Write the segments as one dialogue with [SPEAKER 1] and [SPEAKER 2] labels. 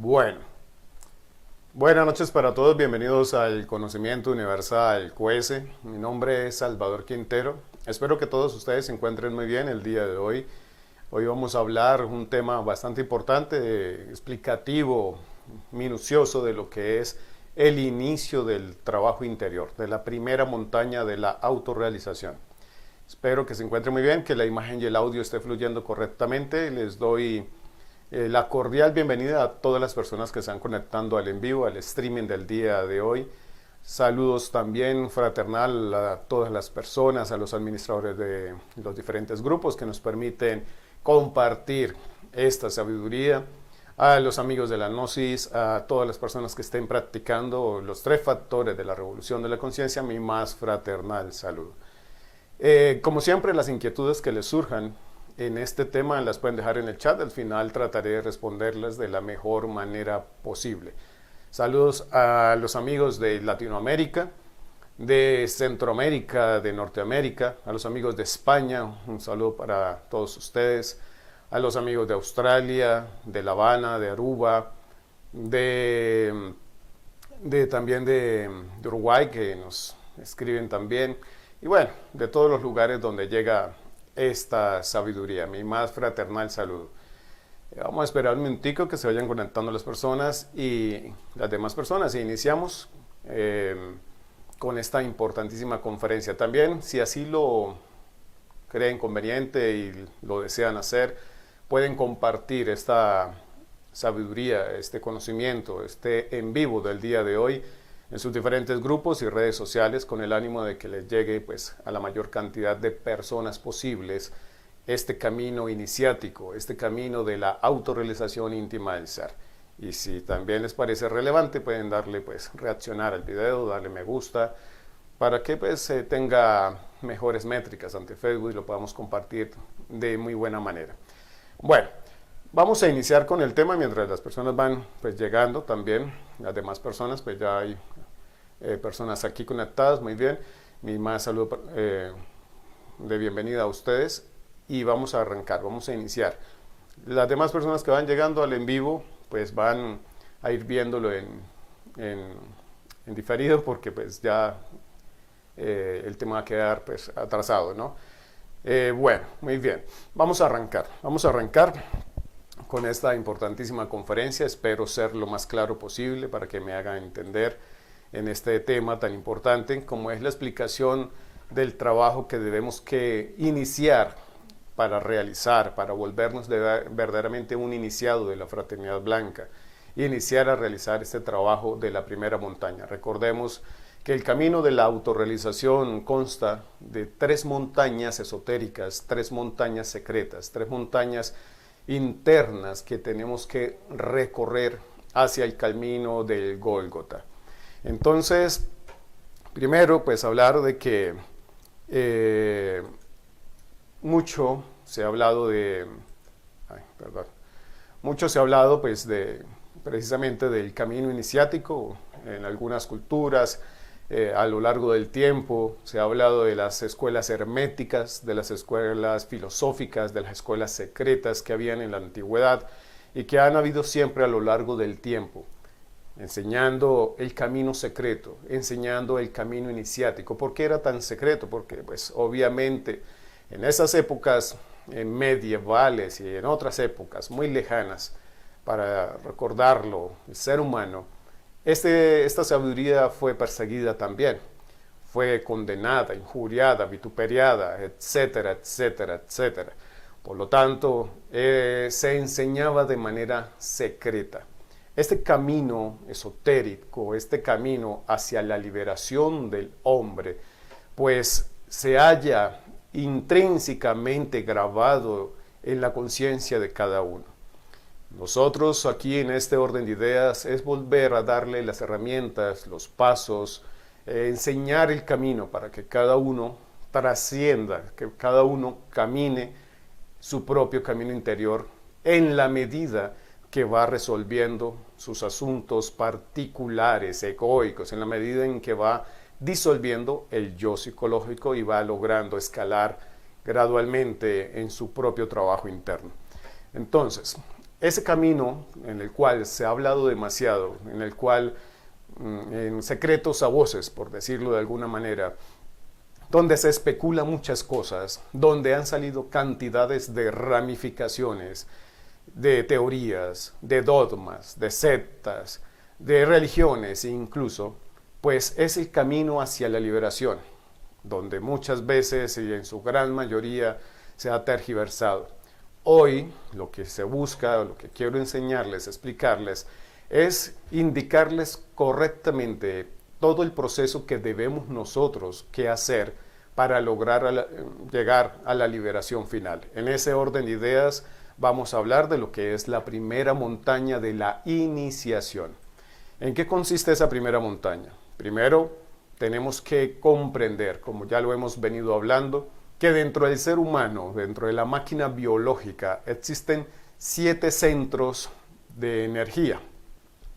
[SPEAKER 1] Bueno, buenas noches para todos, bienvenidos al Conocimiento Universal QS. Mi nombre es Salvador Quintero. Espero que todos ustedes se encuentren muy bien el día de hoy. Hoy vamos a hablar un tema bastante importante, explicativo, minucioso de lo que es el inicio del trabajo interior, de la primera montaña de la autorrealización. Espero que se encuentren muy bien, que la imagen y el audio esté fluyendo correctamente. Les doy la cordial bienvenida a todas las personas que se están conectando al en vivo, al streaming del día de hoy. Saludos también fraternal a todas las personas, a los administradores de los diferentes grupos que nos permiten compartir esta sabiduría, a los amigos de la Gnosis, a todas las personas que estén practicando los 3 factores de la revolución de la conciencia, mi más fraternal saludo. Como siempre, las inquietudes que les surjan en este tema las pueden dejar en el chat. Al final trataré de responderles de la mejor manera posible. Saludos a los amigos de Latinoamérica, de Centroamérica, de Norteamérica, a los amigos de España, un saludo para todos ustedes, a los amigos de Australia, de La Habana, de Aruba, también de Uruguay, que nos escriben también, y bueno, de todos los lugares donde llega esta sabiduría. Mi más fraternal saludo. Vamos a esperar un minutico que se vayan conectando las personas y las demás personas y iniciamos con esta importantísima conferencia. También, si así lo creen conveniente y lo desean hacer, pueden compartir esta sabiduría, este conocimiento, este en vivo del día de hoy en sus diferentes grupos y redes sociales con el ánimo de que les llegue pues, a la mayor cantidad de personas posibles este camino iniciático, este camino de la autorrealización íntima del ser. Y si también les parece relevante, pueden darle pues reaccionar al video, darle me gusta, para que pues tenga mejores métricas ante Facebook y lo podamos compartir de muy buena manera. Bueno, vamos a iniciar con el tema mientras las personas van pues llegando también, las demás personas, pues ya hay personas aquí conectadas, muy bien. Mi más saludo de bienvenida a ustedes y vamos a arrancar, vamos a iniciar. Las demás personas que van llegando al en vivo, pues van a ir viéndolo en diferido porque pues ya el tema va a quedar pues atrasado, ¿no? Bueno, muy bien, vamos a arrancar con esta importantísima conferencia. Espero ser lo más claro posible para que me hagan entender en este tema tan importante como es la explicación del trabajo que debemos que iniciar para realizar, para volvernos verdaderamente un iniciado de la fraternidad blanca, iniciar a realizar este trabajo de la primera montaña. Recordemos que el camino de la autorrealización consta de 3 montañas esotéricas, 3 montañas secretas, 3 montañas internas que tenemos que recorrer hacia el camino del Gólgota. Entonces, primero, pues hablar de que mucho se ha hablado pues precisamente del camino iniciático en algunas culturas. A lo largo del tiempo se ha hablado de las escuelas herméticas, de las escuelas filosóficas, de las escuelas secretas que habían en la antigüedad y que han habido siempre a lo largo del tiempo, enseñando el camino secreto, enseñando el camino iniciático. ¿Por qué era tan secreto? Porque pues obviamente en esas épocas medievales y en otras épocas muy lejanas, para recordarlo, el ser humano, esta sabiduría fue perseguida también, fue condenada, injuriada, vituperiada, etcétera, etcétera, etcétera. Por lo tanto, se enseñaba de manera secreta. Este camino esotérico, este camino hacia la liberación del hombre, pues se halla intrínsecamente grabado en la conciencia de cada uno. Nosotros aquí en este orden de ideas es volver a darle las herramientas, los pasos, enseñar el camino para que cada uno trascienda, que cada uno camine su propio camino interior en la medida que va resolviendo sus asuntos particulares, egoicos, en la medida en que va disolviendo el yo psicológico y va logrando escalar gradualmente en su propio trabajo interno. Entonces, ese camino en el cual se ha hablado demasiado, en el cual en secretos a voces, por decirlo de alguna manera, donde se especula muchas cosas, donde han salido cantidades de ramificaciones, de teorías, de dogmas, de sectas, de religiones incluso, pues es el camino hacia la liberación, donde muchas veces y en su gran mayoría se ha tergiversado. Hoy lo que se busca, lo que quiero enseñarles, explicarles, es indicarles correctamente todo el proceso que debemos nosotros que hacer para lograr llegar a la liberación final. En ese orden de ideas vamos a hablar de lo que es la primera montaña de la iniciación. ¿En qué consiste esa primera montaña? Primero, tenemos que comprender, como ya lo hemos venido hablando, que dentro del ser humano, dentro de la máquina biológica, existen 7 centros de energía,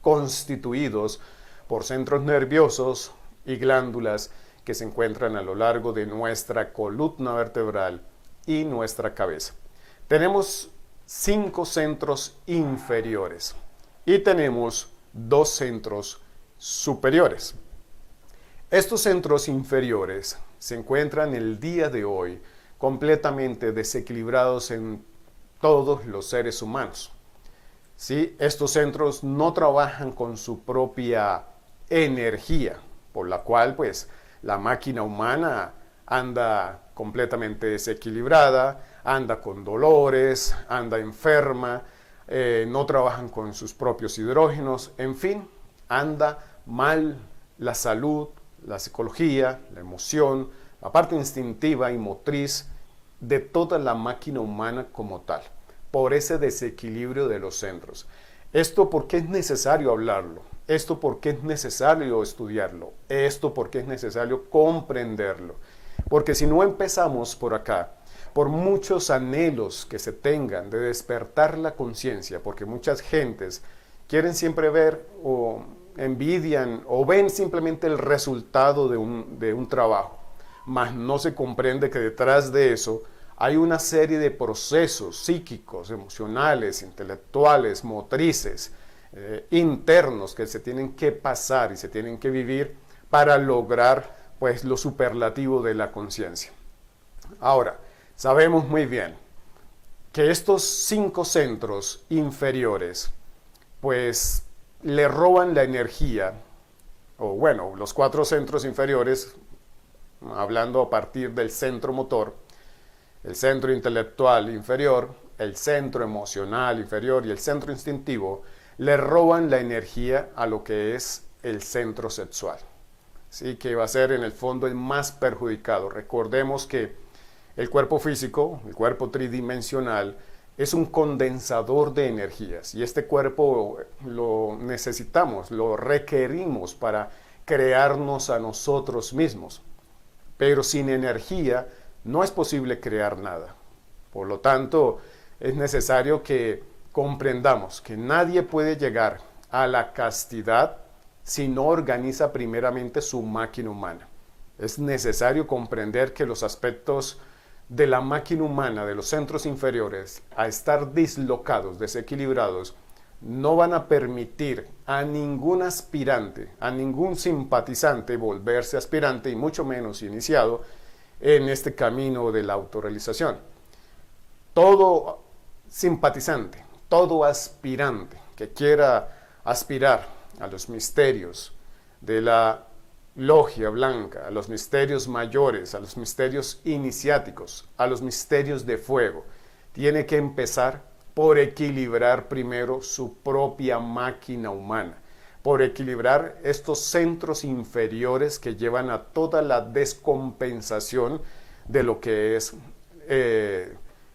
[SPEAKER 1] constituidos por centros nerviosos y glándulas que se encuentran a lo largo de nuestra columna vertebral y nuestra cabeza. Tenemos 5 centros inferiores y tenemos 2 centros superiores. Estos centros inferiores se encuentran el día de hoy completamente desequilibrados en todos los seres humanos. ¿Sí? Estos centros no trabajan con su propia energía, por la cual pues la máquina humana anda completamente desequilibrada, anda con dolores, anda enferma, no trabajan con sus propios hidrógenos, en fin, anda mal la salud, la psicología, la emoción, la parte instintiva y motriz de toda la máquina humana como tal, por ese desequilibrio de los centros. Esto porque es necesario hablarlo, esto porque es necesario estudiarlo, esto porque es necesario comprenderlo, porque si no empezamos por acá, por muchos anhelos que se tengan de despertar la conciencia, porque muchas gentes quieren siempre ver o envidian o ven simplemente el resultado de un trabajo, mas no se comprende que detrás de eso hay una serie de procesos psíquicos, emocionales, intelectuales, motrices, internos que se tienen que pasar y se tienen que vivir para lograr pues lo superlativo de la conciencia. Ahora, sabemos muy bien que estos 5 centros inferiores pues le roban la energía, o bueno, los 4 centros inferiores, hablando a partir del centro motor, el centro intelectual inferior, el centro emocional inferior y el centro instintivo, le roban la energía a lo que es el centro sexual. ¿Sí? Que va a ser en el fondo el más perjudicado. Recordemos que el cuerpo físico, el cuerpo tridimensional, es un condensador de energías y este cuerpo lo necesitamos, lo requerimos para crearnos a nosotros mismos. Pero sin energía no es posible crear nada. Por lo tanto, es necesario que comprendamos que nadie puede llegar a la castidad si no organiza primeramente su máquina humana. Es necesario comprender que los aspectos de la máquina humana, de los centros inferiores, a estar dislocados, desequilibrados, no van a permitir a ningún aspirante, a ningún simpatizante volverse aspirante y mucho menos iniciado en este camino de la autorrealización. Todo simpatizante, todo aspirante que quiera aspirar a los misterios de la logia blanca, a los misterios mayores, a los misterios iniciáticos, a los misterios de fuego, tiene que empezar por equilibrar primero su propia máquina humana, por equilibrar estos centros inferiores que llevan a toda la descompensación de lo que es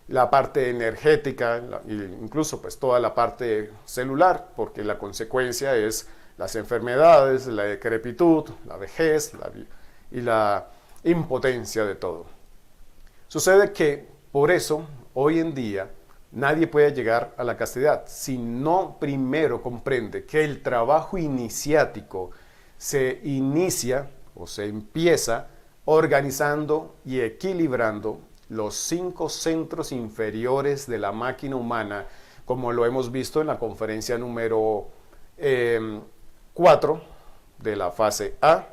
[SPEAKER 1] la parte energética, incluso pues toda la parte celular, porque la consecuencia es las enfermedades, la decrepitud, la vejez y la impotencia de todo. Sucede que por eso hoy en día nadie puede llegar a la castidad si no primero comprende que el trabajo iniciático se inicia o se empieza organizando y equilibrando los 5 centros inferiores de la máquina humana como lo hemos visto en la conferencia número 4 de la fase A,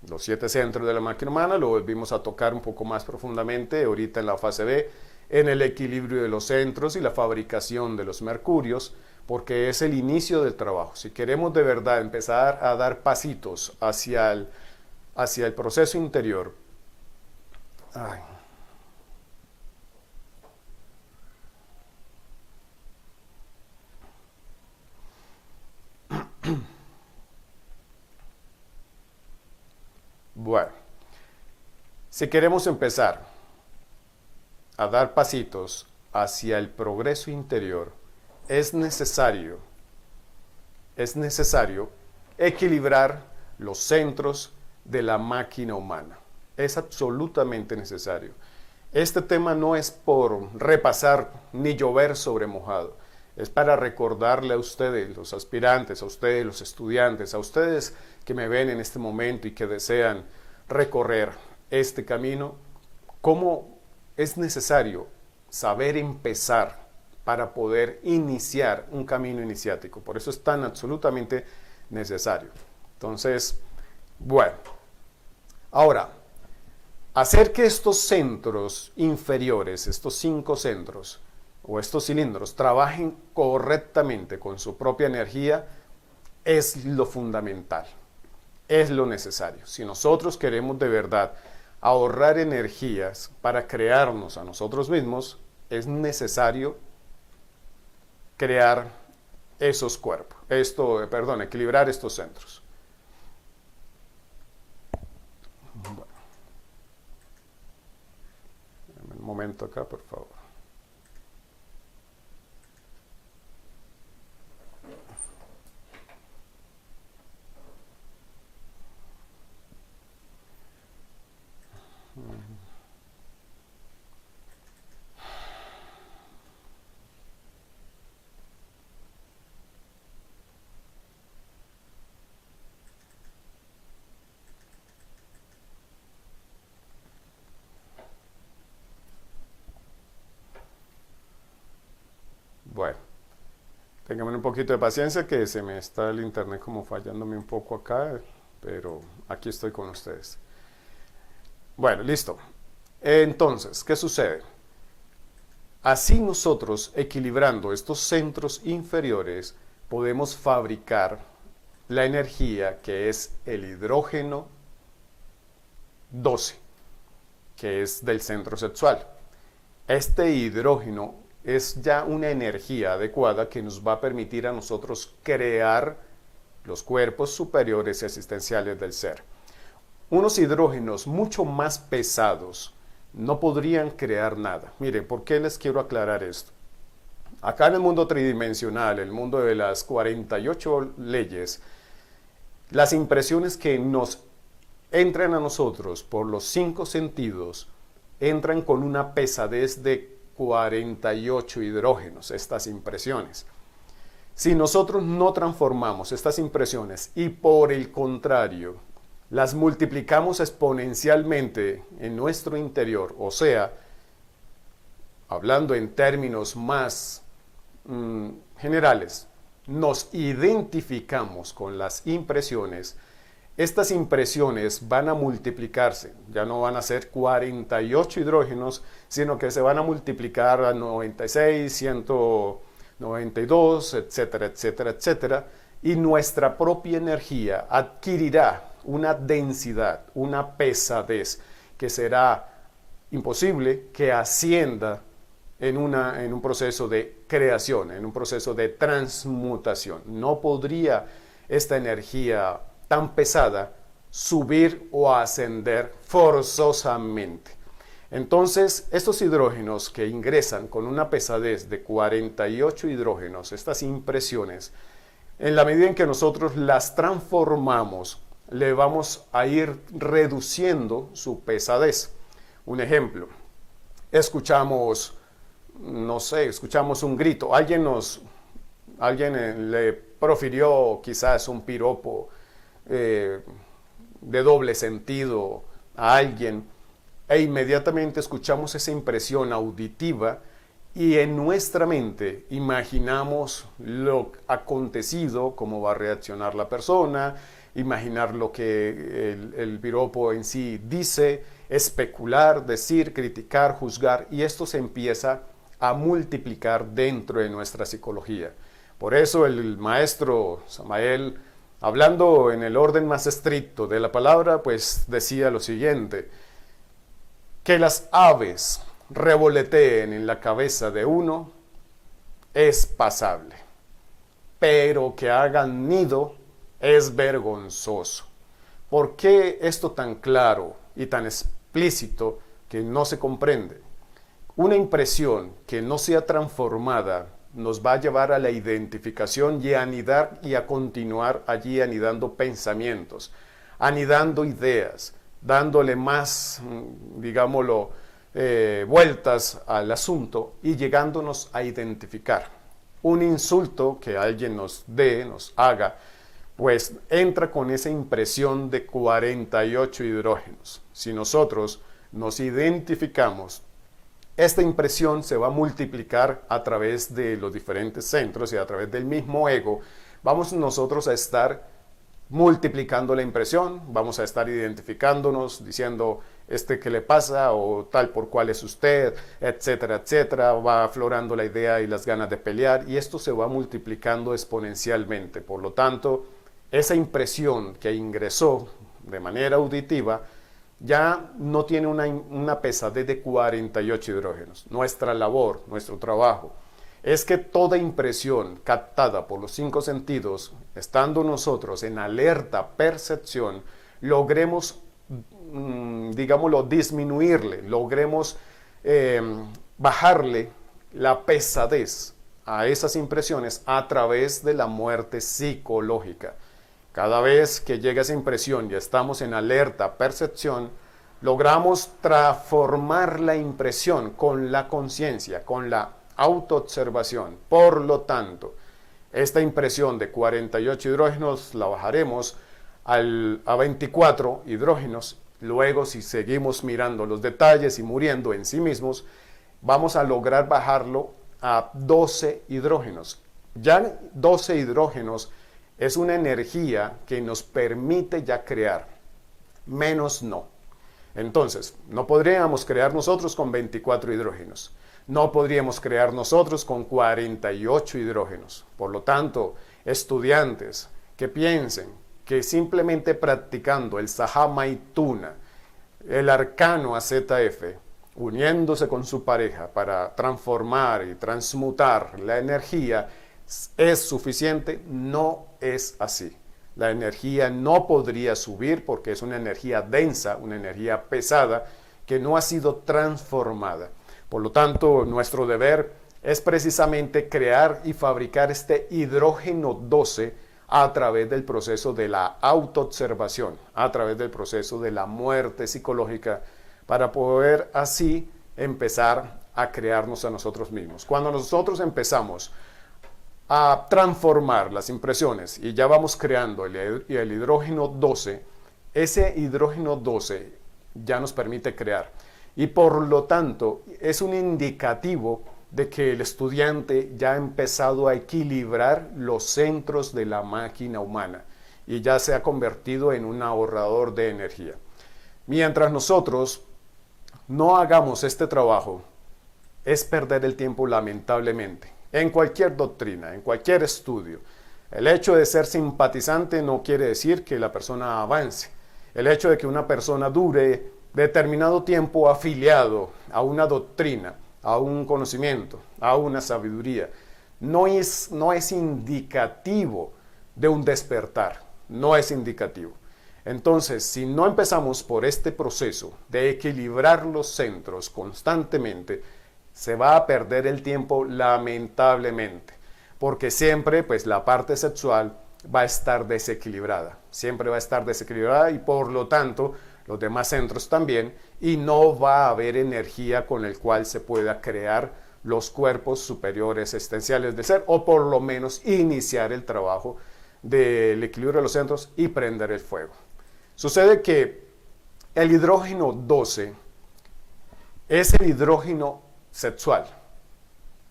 [SPEAKER 1] los 7 centros de la máquina humana. Lo volvimos a tocar un poco más profundamente ahorita en la fase B, en el equilibrio de los centros y la fabricación de los mercurios, porque es el inicio del trabajo. Si queremos de verdad empezar a dar pasitos hacia el proceso interior, ay, bueno, si queremos empezar a dar pasitos hacia el progreso interior, es necesario equilibrar los centros de la máquina humana. Es absolutamente necesario. Este tema no es por repasar ni llover sobre mojado. Es para recordarle a ustedes, los aspirantes, a ustedes, los estudiantes, a ustedes que me ven en este momento y que desean recorrer este camino, cómo es necesario saber empezar para poder iniciar un camino iniciático. Por eso es tan absolutamente necesario. Entonces, bueno, ahora, hacer que estos centros inferiores, estos 5 centros o estos cilindros, trabajen correctamente con su propia energía es lo fundamental, es lo necesario. Si nosotros queremos de verdad ahorrar energías para crearnos a nosotros mismos, es necesario crear esos cuerpos, equilibrar estos centros. Bueno, un momento acá, por favor. Bueno, ténganme un poquito de paciencia que se me está el internet como fallándome un poco acá, pero aquí estoy con ustedes. Bueno, listo. Entonces, ¿qué sucede? Así nosotros, equilibrando estos centros inferiores, podemos fabricar la energía que es el hidrógeno 12, que es del centro sexual. Este hidrógeno es ya una energía adecuada que nos va a permitir a nosotros crear los cuerpos superiores y asistenciales del ser. Unos hidrógenos mucho más pesados no podrían crear nada. Miren, ¿por qué les quiero aclarar esto? Acá en el mundo tridimensional, el mundo de las 48 leyes, las impresiones que nos entran a nosotros por los 5 sentidos entran con una pesadez de 48 hidrógenos, estas impresiones. Si nosotros no transformamos estas impresiones y por el contrario las multiplicamos exponencialmente en nuestro interior, o sea, hablando en términos más generales, nos identificamos con las impresiones, estas impresiones van a multiplicarse, ya no van a ser 48 hidrógenos, sino que se van a multiplicar a 96, 192, etcétera, etcétera, etcétera, y nuestra propia energía adquirirá una densidad, una pesadez, que será imposible que ascienda en un proceso de creación, en un proceso de transmutación. No podría esta energía tan pesada subir o ascender forzosamente. Entonces, estos hidrógenos que ingresan con una pesadez de 48 hidrógenos, estas impresiones, en la medida en que nosotros las transformamos, le vamos a ir reduciendo su pesadez. Un ejemplo, escuchamos un grito, alguien le profirió quizás un piropo de doble sentido a alguien, e inmediatamente escuchamos esa impresión auditiva y en nuestra mente imaginamos lo acontecido, cómo va a reaccionar la persona, imaginar lo que el piropo en sí dice, especular, decir, criticar, juzgar, y esto se empieza a multiplicar dentro de nuestra psicología. Por eso el maestro Samael, hablando en el orden más estricto de la palabra, pues decía lo siguiente: que las aves revoloteen en la cabeza de uno es pasable, pero que hagan nido es vergonzoso. ¿Por qué esto tan claro y tan explícito que no se comprende? Una impresión que no sea transformada nos va a llevar a la identificación y a anidar y a continuar allí anidando pensamientos, anidando ideas, dándole más, digámoslo, vueltas al asunto y llegándonos a identificar. Un insulto que alguien nos dé, nos haga, pues entra con esa impresión de 48 hidrógenos. Si nosotros nos identificamos, esta impresión se va a multiplicar a través de los diferentes centros y a través del mismo ego. Vamos nosotros a estar multiplicando la impresión, vamos a estar identificándonos, diciendo qué le pasa o tal por cual es usted, etcétera, etcétera. Va aflorando la idea y las ganas de pelear y esto se va multiplicando exponencialmente. Por lo tanto, esa impresión que ingresó de manera auditiva ya no tiene una pesadez de 48 hidrógenos. Nuestra labor, nuestro trabajo, es que toda impresión captada por los 5 sentidos, estando nosotros en alerta percepción, logremos, digámoslo, disminuirle, logremos bajarle la pesadez a esas impresiones a través de la muerte psicológica. Cada vez que llega esa impresión y estamos en alerta percepción, logramos transformar la impresión con la conciencia, con la autoobservación. Por lo tanto, esta impresión de 48 hidrógenos la bajaremos a 24 hidrógenos. Luego, si seguimos mirando los detalles y muriendo en sí mismos, vamos a lograr bajarlo a 12 hidrógenos. Ya 12 hidrógenos es una energía que nos permite ya crear, menos no. Entonces, no podríamos crear nosotros con 24 hidrógenos. No podríamos crear nosotros con 48 hidrógenos. Por lo tanto, estudiantes que piensen que simplemente practicando el Sahamaituna, el arcano AZF, uniéndose con su pareja para transformar y transmutar la energía, es suficiente, no es así. La energía no podría subir porque es una energía densa, una energía pesada que no ha sido transformada. Por lo tanto, nuestro deber es precisamente crear y fabricar este hidrógeno 12 a través del proceso de la autoobservación, a través del proceso de la muerte psicológica, para poder así empezar a crearnos a nosotros mismos. Cuando nosotros empezamos a transformar las impresiones y ya vamos creando el hidrógeno 12, ese hidrógeno 12 ya nos permite crear. Y por lo tanto es un indicativo de que el estudiante ya ha empezado a equilibrar los centros de la máquina humana y ya se ha convertido en un ahorrador de energía. Mientras nosotros no hagamos este trabajo, es perder el tiempo lamentablemente. En cualquier doctrina, en cualquier estudio, el hecho de ser simpatizante no quiere decir que la persona avance. El hecho de que una persona dure determinado tiempo afiliado a una doctrina, a un conocimiento, a una sabiduría, no es indicativo de un despertar, no es indicativo. Entonces, si no empezamos por este proceso de equilibrar los centros constantemente, se va a perder el tiempo lamentablemente, porque siempre pues la parte sexual va a estar desequilibrada, siempre va a estar desequilibrada y por lo tanto los demás centros también, y no va a haber energía con el cual se pueda crear los cuerpos superiores existenciales del ser, o por lo menos iniciar el trabajo del equilibrio de los centros y prender el fuego. Sucede que el hidrógeno 12 es el hidrógeno sexual.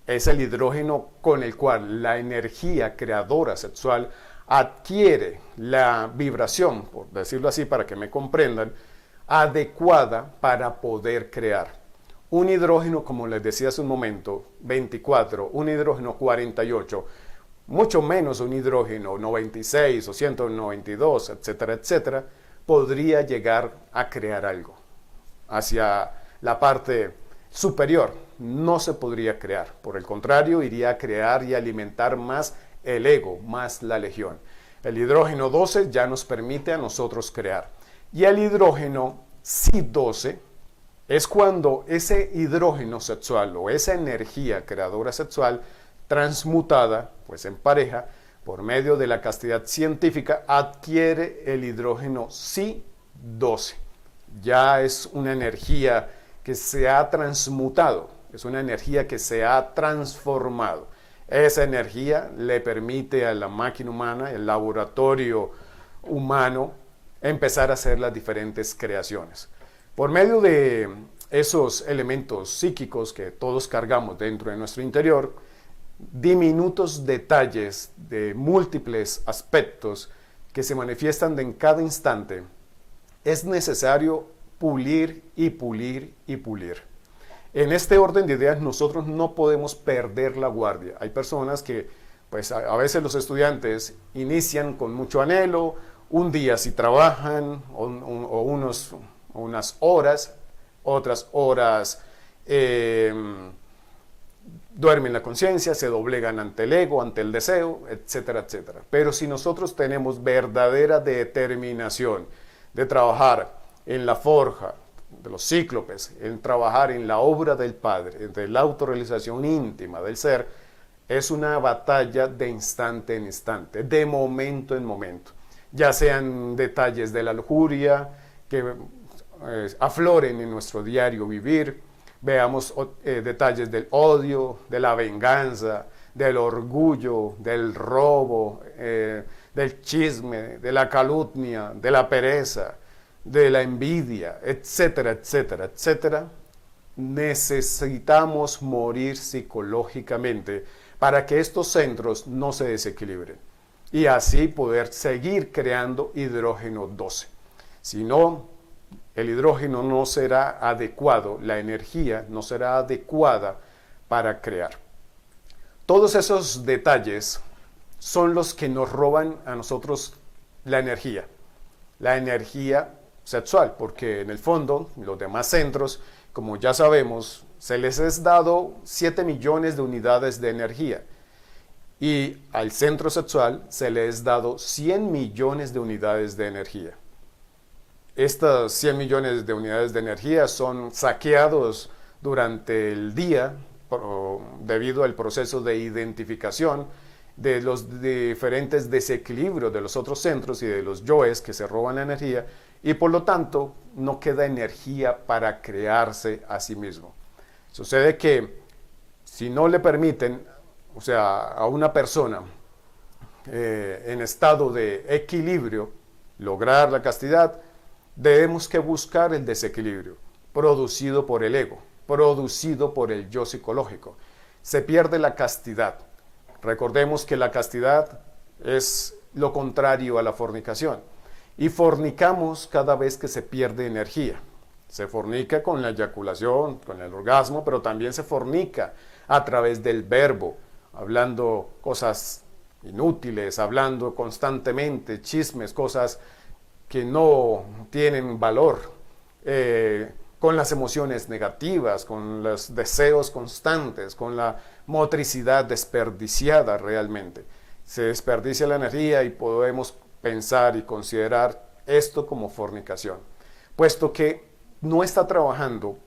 [SPEAKER 1] es el hidrógeno con el cual la energía creadora sexual adquiere la vibración, por decirlo así para que me comprendan, adecuada para poder crear. Un hidrógeno, como les decía hace un momento, 24, un hidrógeno 48, mucho menos un hidrógeno 96 o 192, etcétera, etcétera, podría llegar a crear algo. Hacia la parte superior no se podría crear. Por el contrario, iría a crear y alimentar más el ego, más la legión. El hidrógeno 12 ya nos permite a nosotros crear. Y el hidrógeno Si12 es cuando ese hidrógeno sexual o esa energía creadora sexual transmutada, pues en pareja, por medio de la castidad científica, adquiere el hidrógeno Si12. Ya es una energía que se ha transmutado, es una energía que se ha transformado. Esa energía le permite a la máquina humana, el laboratorio humano, empezar a hacer las diferentes creaciones. Por medio de esos elementos psíquicos que todos cargamos dentro de nuestro interior, diminutos detalles de múltiples aspectos que se manifiestan en cada instante, es necesario pulir y pulir y pulir. En este orden de ideas nosotros no podemos perder la guardia. Hay personas que, pues a veces los estudiantes inician con mucho anhelo, un día sí trabajan o unas horas, otras horas duermen la conciencia, se doblegan ante el ego, ante el deseo, etcétera, etcétera. Pero si nosotros tenemos verdadera determinación de trabajar en la forja de los cíclopes, en trabajar en la obra del Padre, de la autorrealización íntima del ser, es una batalla de instante en instante, de momento en momento. Ya sean detalles de la lujuria que afloren en nuestro diario vivir, veamos detalles del odio, de la venganza, del orgullo, del robo, del chisme, de la calumnia, de la pereza, de la envidia, etcétera, etcétera, etcétera. Necesitamos morir psicológicamente para que estos centros no se desequilibren y así poder seguir creando hidrógeno 12. Si no, el hidrógeno no será adecuado, la energía no será adecuada para crear. Todos esos detalles son los que nos roban a nosotros la energía sexual, porque en el fondo los demás centros, como ya sabemos, se les es dado 7 millones de unidades de energía y al centro sexual se les es dado 100 millones de unidades de energía. Estas 100 millones de unidades de energía son saqueados durante el día debido al proceso de identificación de los diferentes desequilibrios de los otros centros y de los yoes que se roban la energía, y por lo tanto no queda energía para crearse a sí mismo. Sucede que si no le permiten, o sea, a una persona en estado de equilibrio lograr la castidad, debemos que buscar el desequilibrio producido por el ego, producido por el yo psicológico. Se pierde la castidad. Recordemos que la castidad es lo contrario a la fornicación. Y fornicamos cada vez que se pierde energía. Se fornica con la eyaculación, con el orgasmo, pero también se fornica a través del verbo, hablando cosas inútiles, hablando constantemente chismes, cosas que no tienen valor, con las emociones negativas, con los deseos constantes, con la motricidad desperdiciada realmente. Se desperdicia la energía y podemos pensar y considerar esto como fornicación, puesto que no está trabajando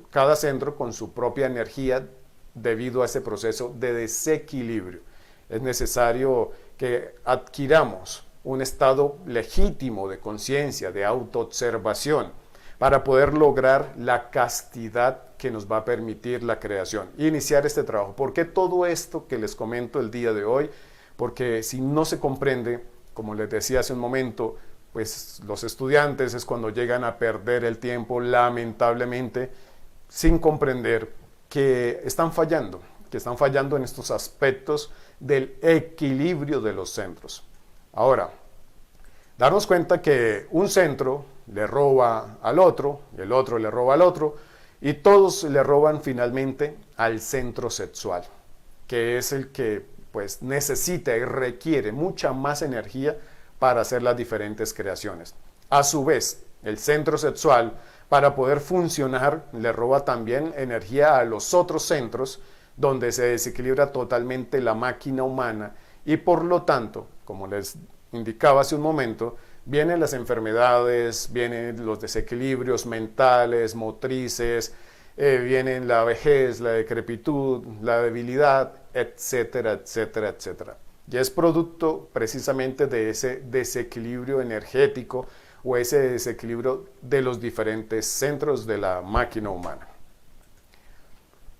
[SPEAKER 1] cada centro con su propia energía debido a ese proceso de desequilibrio. Es necesario que adquiramos un estado legítimo de conciencia, de autoobservación, para poder lograr la castidad que nos va a permitir la creación e iniciar este trabajo. ¿Por qué todo esto que les comento el día de hoy? Porque si no se comprende, como les decía hace un momento, pues los estudiantes es cuando llegan a perder el tiempo, lamentablemente, sin comprender que están fallando. que están fallando en estos aspectos del equilibrio de los centros. Ahora, darnos cuenta que un centro le roba al otro, y el otro le roba al otro, y todos le roban finalmente al centro sexual, que es el que pues necesita y requiere mucha más energía para hacer las diferentes creaciones. A su vez, el centro sexual, para poder funcionar, le roba también energía a los otros centros, donde se desequilibra totalmente la máquina humana y por lo tanto, como les indicaba hace un momento, vienen las enfermedades, vienen los desequilibrios mentales, motrices, vienen la vejez, la decrepitud, la debilidad, etcétera, etcétera, etcétera. Y es producto precisamente de ese desequilibrio energético o ese desequilibrio de los diferentes centros de la máquina humana.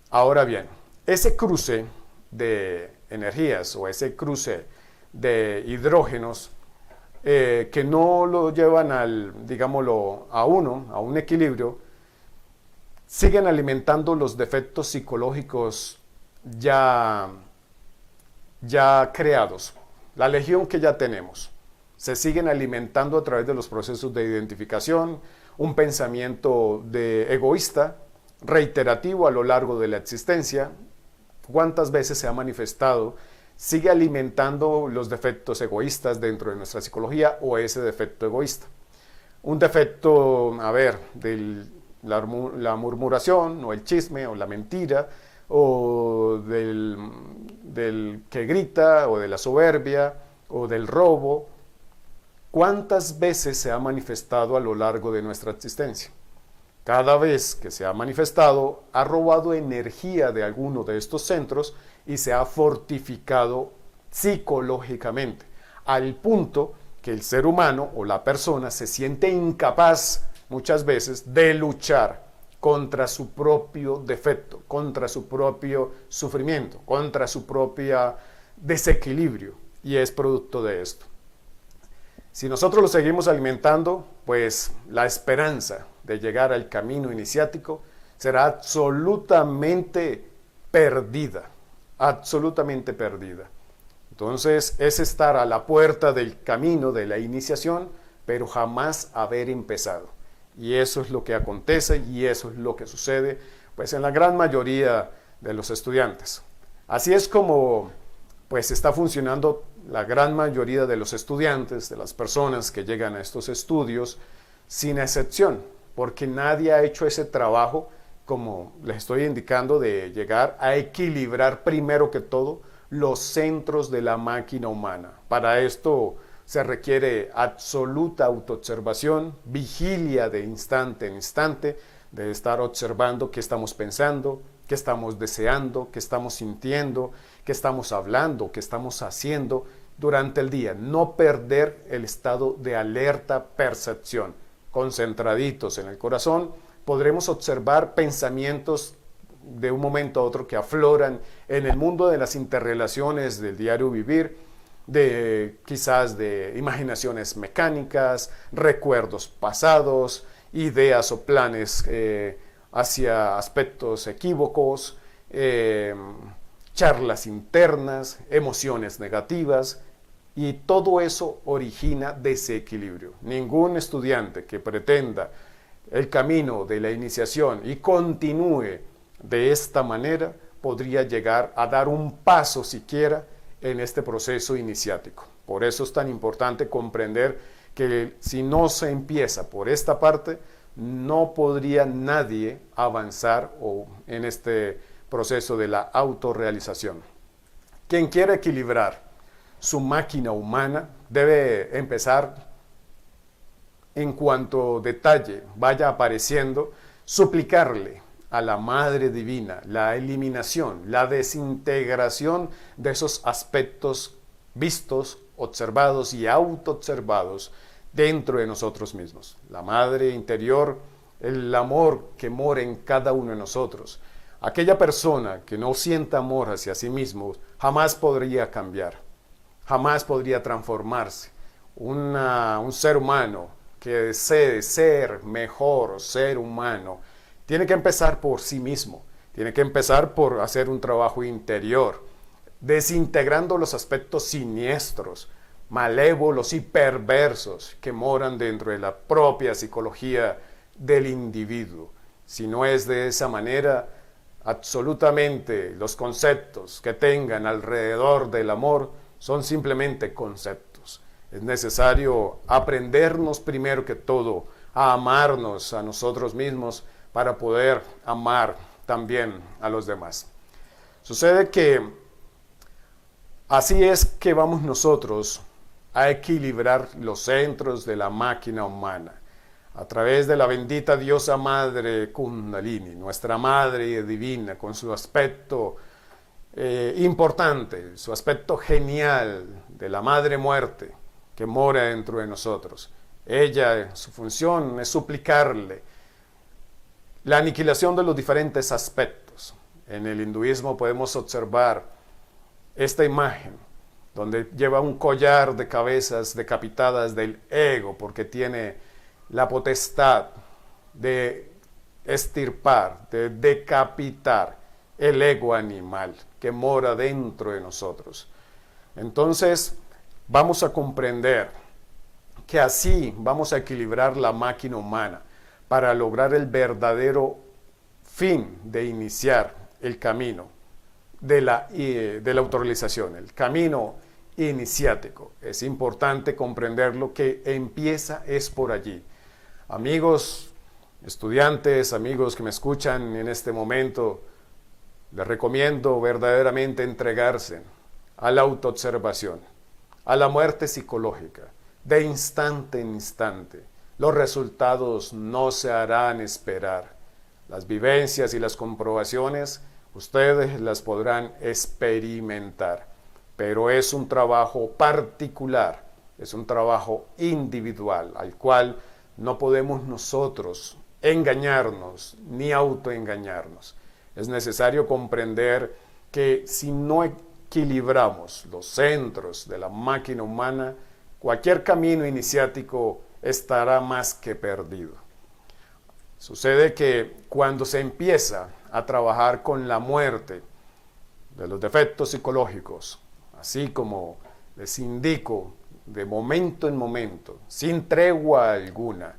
[SPEAKER 1] Ahora bien, ese cruce de energías o ese cruce de hidrógenos que no lo llevan digámoslo, a un equilibrio, siguen alimentando los defectos psicológicos ya creados, la legión que ya tenemos. Se siguen alimentando a través de los procesos de identificación, un pensamiento egoísta, reiterativo a lo largo de la existencia. ¿Cuántas veces se ha manifestado? Sigue alimentando los defectos egoístas dentro de nuestra psicología o ese defecto egoísta. Un defecto, de la murmuración o el chisme o la mentira o del que grita o de la soberbia o del robo. ¿Cuántas veces se ha manifestado a lo largo de nuestra existencia? Cada vez que se ha manifestado, ha robado energía de alguno de estos centros y se ha fortificado psicológicamente, al punto que el ser humano o la persona se siente incapaz muchas veces de luchar contra su propio defecto, contra su propio sufrimiento, contra su propio desequilibrio, y es producto de esto. Si nosotros lo seguimos alimentando, pues la esperanza de llegar al camino iniciático será absolutamente perdida, absolutamente perdida. Entonces es estar a la puerta del camino de la iniciación, pero jamás haber empezado. Y eso es lo que acontece y eso es lo que sucede pues en la gran mayoría de los estudiantes. Así es como pues está funcionando la gran mayoría de los estudiantes, de las personas que llegan a estos estudios, sin excepción, porque nadie ha hecho ese trabajo, como les estoy indicando, de llegar a equilibrar primero que todo los centros de la máquina humana. Para esto se requiere absoluta autoobservación, vigilia de instante en instante, de estar observando qué estamos pensando, qué estamos deseando, qué estamos sintiendo, qué estamos hablando, qué estamos haciendo durante el día. No perder el estado de alerta percepción. Concentraditos en el corazón, podremos observar pensamientos de un momento a otro que afloran en el mundo de las interrelaciones del diario vivir, quizás de imaginaciones mecánicas, recuerdos pasados, ideas o planes hacia aspectos equívocos, charlas internas, emociones negativas, y todo eso origina desequilibrio. Ningún estudiante que pretenda el camino de la iniciación y continúe de esta manera podría llegar a dar un paso siquiera en este proceso iniciático. Por eso es tan importante comprender que si no se empieza por esta parte, no podría nadie avanzar en este proceso de la autorrealización. Quien quiera equilibrar su máquina humana debe empezar, en cuanto detalle vaya apareciendo, suplicarle a la Madre Divina la eliminación, la desintegración de esos aspectos vistos, observados y autoobservados dentro de nosotros mismos. La Madre interior, el amor que mora en cada uno de nosotros. Aquella persona que no sienta amor hacia sí mismo jamás podría cambiar, jamás podría transformarse. Un ser humano que desee ser mejor ser humano tiene que empezar por sí mismo, Tiene que empezar por hacer un trabajo interior, desintegrando los aspectos siniestros, malévolos y perversos que moran dentro de la propia psicología del individuo. Si no es de esa manera, absolutamente los conceptos que tengan alrededor del amor son simplemente conceptos. Es necesario aprendernos primero que todo a amarnos a nosotros mismos para poder amar también a los demás. Sucede que así es que vamos nosotros a equilibrar los centros de la máquina humana a través de la bendita diosa madre Kundalini, nuestra madre divina, con su aspecto importante, su aspecto genial de la madre muerte que mora dentro de nosotros. Ella, su función es suplicarle la aniquilación de los diferentes aspectos. En el hinduismo podemos observar esta imagen donde lleva un collar de cabezas decapitadas del ego, porque tiene la potestad de extirpar, de decapitar el ego animal que mora dentro de nosotros. Entonces, vamos a comprender que así vamos a equilibrar la máquina humana para lograr el verdadero fin de iniciar el camino de la autorrealización, el camino iniciático. Es importante comprender lo que empieza es por allí. Amigos, estudiantes, amigos que me escuchan en este momento, les recomiendo verdaderamente entregarse a la autoobservación, a la muerte psicológica, de instante en instante. Los resultados no se harán esperar. Las vivencias y las comprobaciones ustedes las podrán experimentar, pero es un trabajo particular, es un trabajo individual, al cual no podemos nosotros engañarnos ni autoengañarnos. Es necesario comprender que si no equilibramos los centros de la máquina humana, cualquier camino iniciático estará más que perdido. Sucede que cuando se empieza a trabajar con la muerte de los defectos psicológicos, así como les indico, de momento en momento, sin tregua alguna,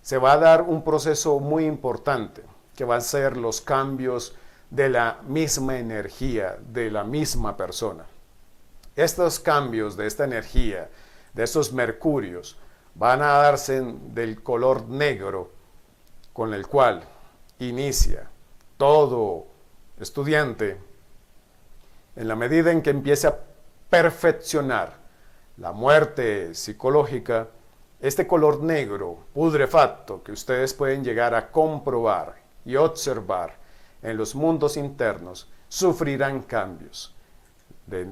[SPEAKER 1] se va a dar un proceso muy importante, que van a ser los cambios de la misma energía, de la misma persona. Estos cambios de esta energía, de estos mercurios, van a darse del color negro con el cual inicia todo estudiante en la medida en que empiece a perfeccionar la muerte psicológica. Este color negro putrefacto que ustedes pueden llegar a comprobar y observar en los mundos internos sufrirán cambios de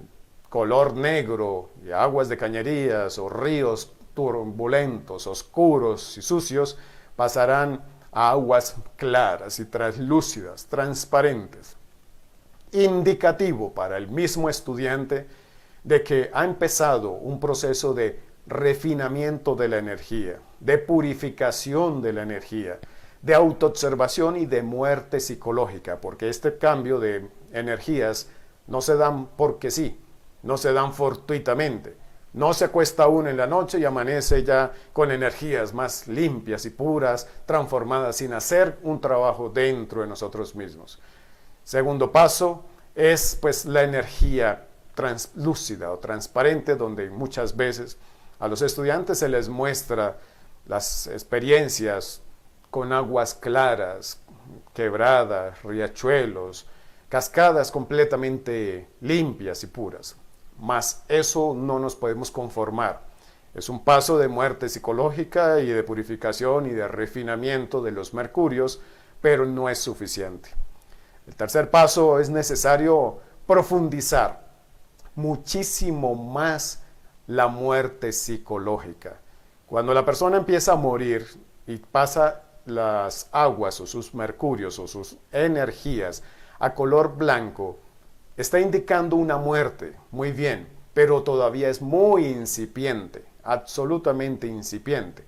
[SPEAKER 1] color negro y aguas de cañerías o ríos turbulentos, oscuros y sucios pasarán a aguas claras y translúcidas, transparentes, indicativo para el mismo estudiante de que ha empezado un proceso de refinamiento de la energía, de purificación de la energía, de autoobservación y de muerte psicológica, porque este cambio de energías no se dan porque sí, no se dan fortuitamente. No se acuesta uno en la noche y amanece ya con energías más limpias y puras, transformadas, sin hacer un trabajo dentro de nosotros mismos. Segundo paso es pues la energía translúcida o transparente, donde muchas veces a los estudiantes se les muestra las experiencias con aguas claras, quebradas, riachuelos, cascadas completamente limpias y puras. Mas eso no nos podemos conformar. Es un paso de muerte psicológica y de purificación y de refinamiento de los mercurios, pero no es suficiente. El tercer paso es necesario profundizar muchísimo más la muerte psicológica. Cuando la persona empieza a morir y pasa las aguas o sus mercurios o sus energías a color blanco, está indicando una muerte, muy bien, pero todavía es muy incipiente, absolutamente incipiente.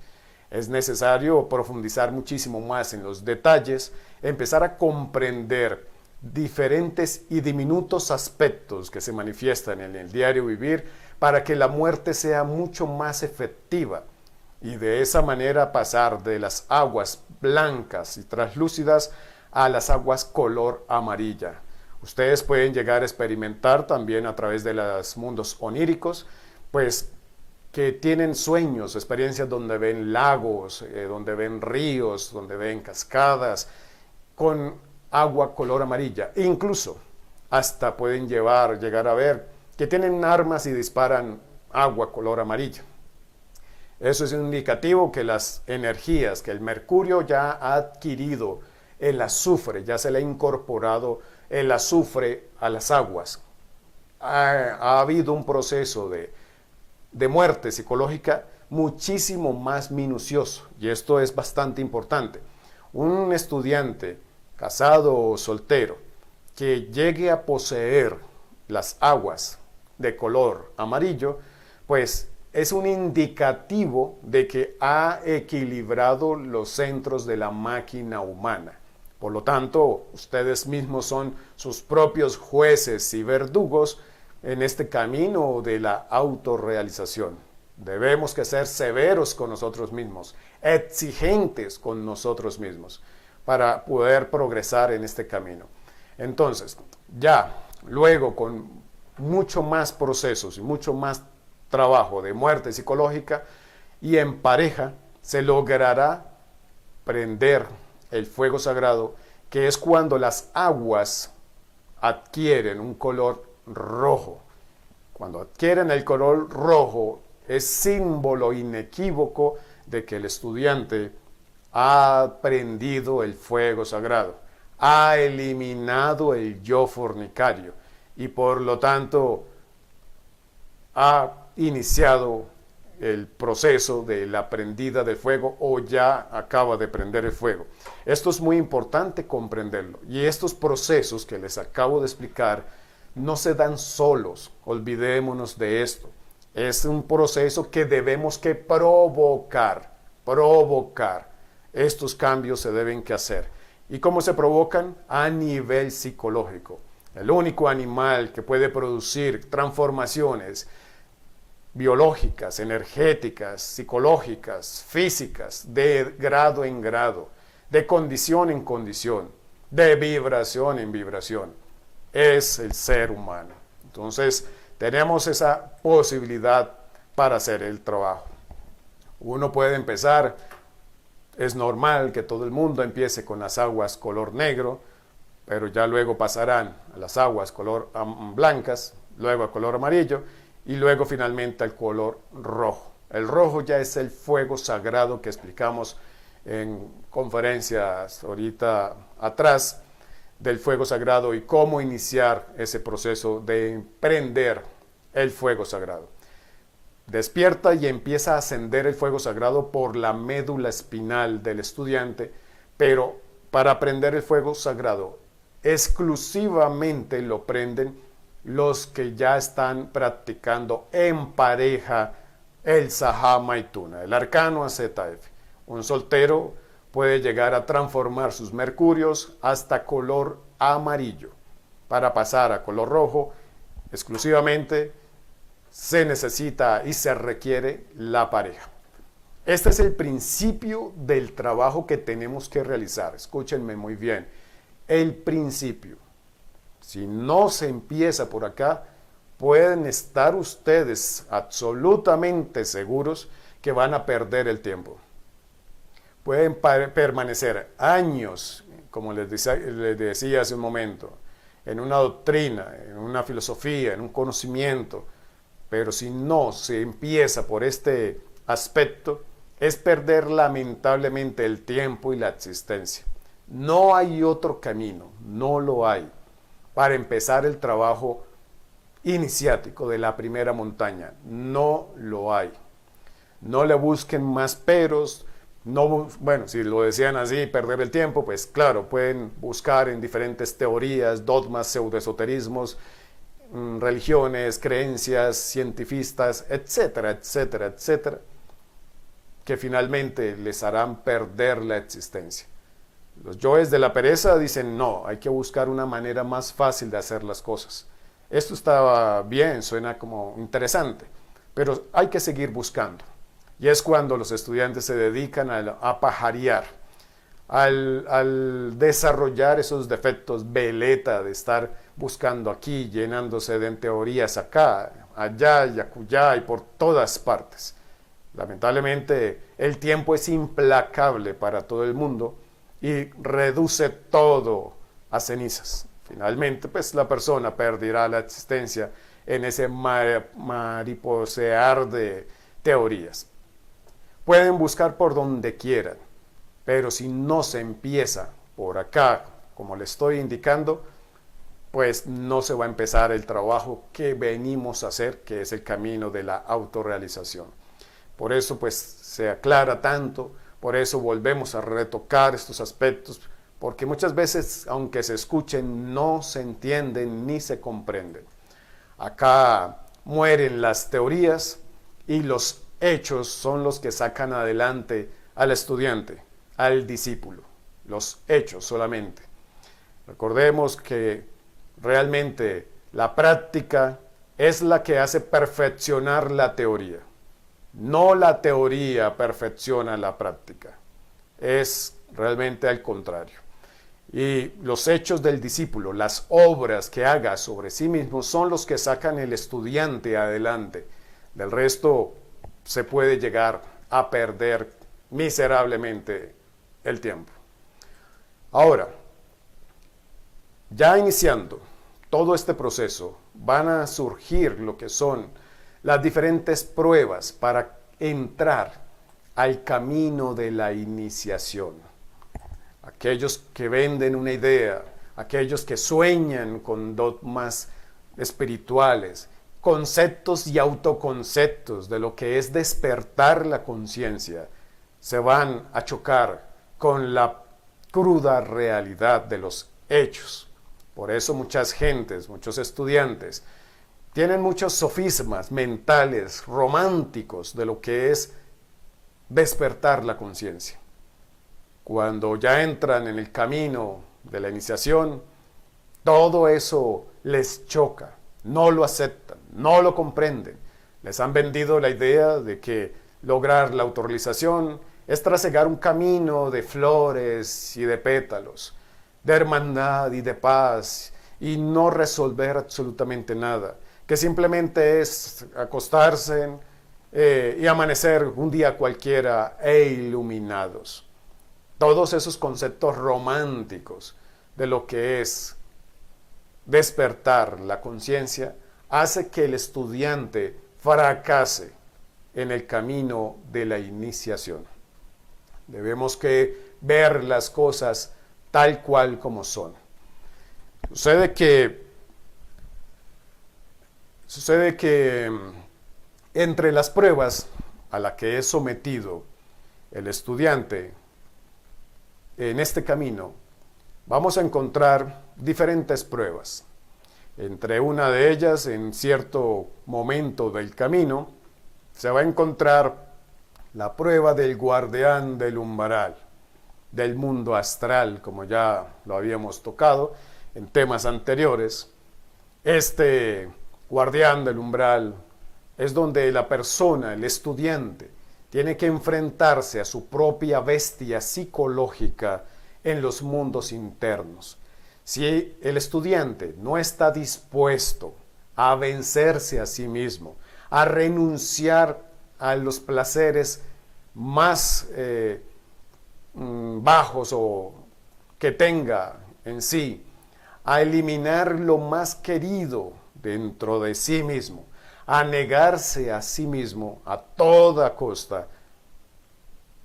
[SPEAKER 1] Es necesario profundizar muchísimo más en los detalles, empezar a comprender diferentes y diminutos aspectos que se manifiestan en el diario vivir para que la muerte sea mucho más efectiva y de esa manera pasar de las aguas blancas y translúcidas a las aguas color amarilla. Ustedes pueden llegar a experimentar también a través de los mundos oníricos, pues que tienen sueños, experiencias donde ven lagos, donde ven ríos, donde ven cascadas, con agua color amarilla. E incluso hasta pueden llegar a ver que tienen armas y disparan agua color amarilla. Eso es un indicativo que las energías, que el mercurio ya ha adquirido el azufre, ya se le ha incorporado el azufre a las aguas. Ha habido un proceso de muerte psicológica muchísimo más minucioso, y esto es bastante importante. Un estudiante casado o soltero que llegue a poseer las aguas de color amarillo, pues es un indicativo de que ha equilibrado los centros de la máquina humana. Por lo tanto, ustedes mismos son sus propios jueces y verdugos en este camino de la autorrealización. Debemos que ser severos con nosotros mismos, exigentes con nosotros mismos, para poder progresar en este camino. Entonces, ya luego con mucho más procesos y mucho más trabajo de muerte psicológica y en pareja, se logrará prender el fuego sagrado, que es cuando las aguas adquieren un color rojo. Cuando adquieren el color rojo, es símbolo inequívoco de que el estudiante ha prendido el fuego sagrado, ha eliminado el yo fornicario y por lo tanto ha iniciado el proceso de la prendida del fuego o ya acaba de prender el fuego. Esto es muy importante comprenderlo y estos procesos que les acabo de explicar no se dan solos, olvidémonos de esto. Es un proceso que debemos que provocar. Estos cambios se deben que hacer. ¿Y cómo se provocan? A nivel psicológico. El único animal que puede producir transformaciones biológicas, energéticas, psicológicas, físicas, de grado en grado, de condición en condición, de vibración en vibración, es el ser humano. Entonces, tenemos esa posibilidad para hacer el trabajo. Uno puede empezar, es normal que todo el mundo empiece con las aguas color negro, pero ya luego pasarán a las aguas color blancas, luego a color amarillo, y luego finalmente al color rojo. El rojo ya es el fuego sagrado que explicamos en conferencias ahorita atrás del fuego sagrado y cómo iniciar ese proceso de prender el fuego sagrado. Despierta y empieza a ascender el fuego sagrado por la médula espinal del estudiante, pero para prender el fuego sagrado exclusivamente lo prenden los que ya están practicando en pareja el Saha Maituna, el arcano AZF. Un soltero puede llegar a transformar sus mercurios hasta color amarillo. Para pasar a color rojo, exclusivamente se necesita y se requiere la pareja. Este es el principio del trabajo que tenemos que realizar. Escúchenme muy bien. El principio. Si no se empieza por acá, pueden estar ustedes absolutamente seguros que van a perder el tiempo. Pueden permanecer años, como les decía hace un momento, en una doctrina, en una filosofía, en un conocimiento, pero si no se empieza por este aspecto, es perder lamentablemente el tiempo y la existencia. No hay otro camino, no lo hay, para empezar el trabajo iniciático de la primera montaña. No lo hay. No le busquen más peros. No, bueno, si lo decían así, perder el tiempo, pues claro, pueden buscar en diferentes teorías, dogmas, pseudoesoterismos, religiones, creencias, cientifistas, etcétera, etcétera, etcétera, que finalmente les harán perder la existencia. Los yoes de la pereza dicen, no, hay que buscar una manera más fácil de hacer las cosas. Esto estaba bien, suena como interesante, pero hay que seguir buscando. Y es cuando los estudiantes se dedican a pajarear, al desarrollar esos defectos veleta de estar buscando aquí, llenándose de teorías acá, allá y acullá y por todas partes. Lamentablemente el tiempo es implacable para todo el mundo y reduce todo a cenizas. Finalmente, pues la persona perderá la existencia en ese mariposear de teorías. Pueden buscar por donde quieran, pero si no se empieza por acá, como le estoy indicando, pues no se va a empezar el trabajo que venimos a hacer, que es el camino de la autorrealización. Por eso pues se aclara tanto, por eso volvemos a retocar estos aspectos, porque muchas veces, aunque se escuchen, no se entienden ni se comprenden. Acá mueren las teorías y los hechos son los que sacan adelante al estudiante, al discípulo. Los hechos solamente. Recordemos que realmente la práctica es la que hace perfeccionar la teoría. No la teoría perfecciona la práctica. Es realmente al contrario. Y los hechos del discípulo, las obras que haga sobre sí mismo, son los que sacan el estudiante adelante. Del resto se puede llegar a perder miserablemente el tiempo. Ahora, ya iniciando todo este proceso, van a surgir lo que son las diferentes pruebas para entrar al camino de la iniciación. Aquellos que venden una idea, aquellos que sueñan con dogmas espirituales, conceptos y autoconceptos de lo que es despertar la conciencia, se van a chocar con la cruda realidad de los hechos. Por eso muchas gentes, muchos estudiantes, tienen muchos sofismas mentales, románticos de lo que es despertar la conciencia. Cuando ya entran en el camino de la iniciación, todo eso les choca, no lo aceptan, no lo comprenden. Les han vendido la idea de que lograr la autorrealización es trasegar un camino de flores y de pétalos, de hermandad y de paz, y no resolver absolutamente nada, que simplemente es acostarse y amanecer un día cualquiera iluminados. Todos esos conceptos románticos de lo que es despertar la conciencia hace que el estudiante fracase en el camino de la iniciación. Debemos que ver las cosas tal cual como son. Sucede que entre las pruebas a las que es sometido el estudiante en este camino, vamos a encontrar diferentes pruebas. Entre una de ellas, en cierto momento del camino, se va a encontrar la prueba del guardián del umbral, del mundo astral, como ya lo habíamos tocado en temas anteriores. Este guardián del umbral es donde la persona, el estudiante, tiene que enfrentarse a su propia bestia psicológica en los mundos internos. Si el estudiante no está dispuesto a vencerse a sí mismo, a renunciar a los placeres más bajos o que tenga en sí, a eliminar lo más querido dentro de sí mismo, a negarse a sí mismo a toda costa,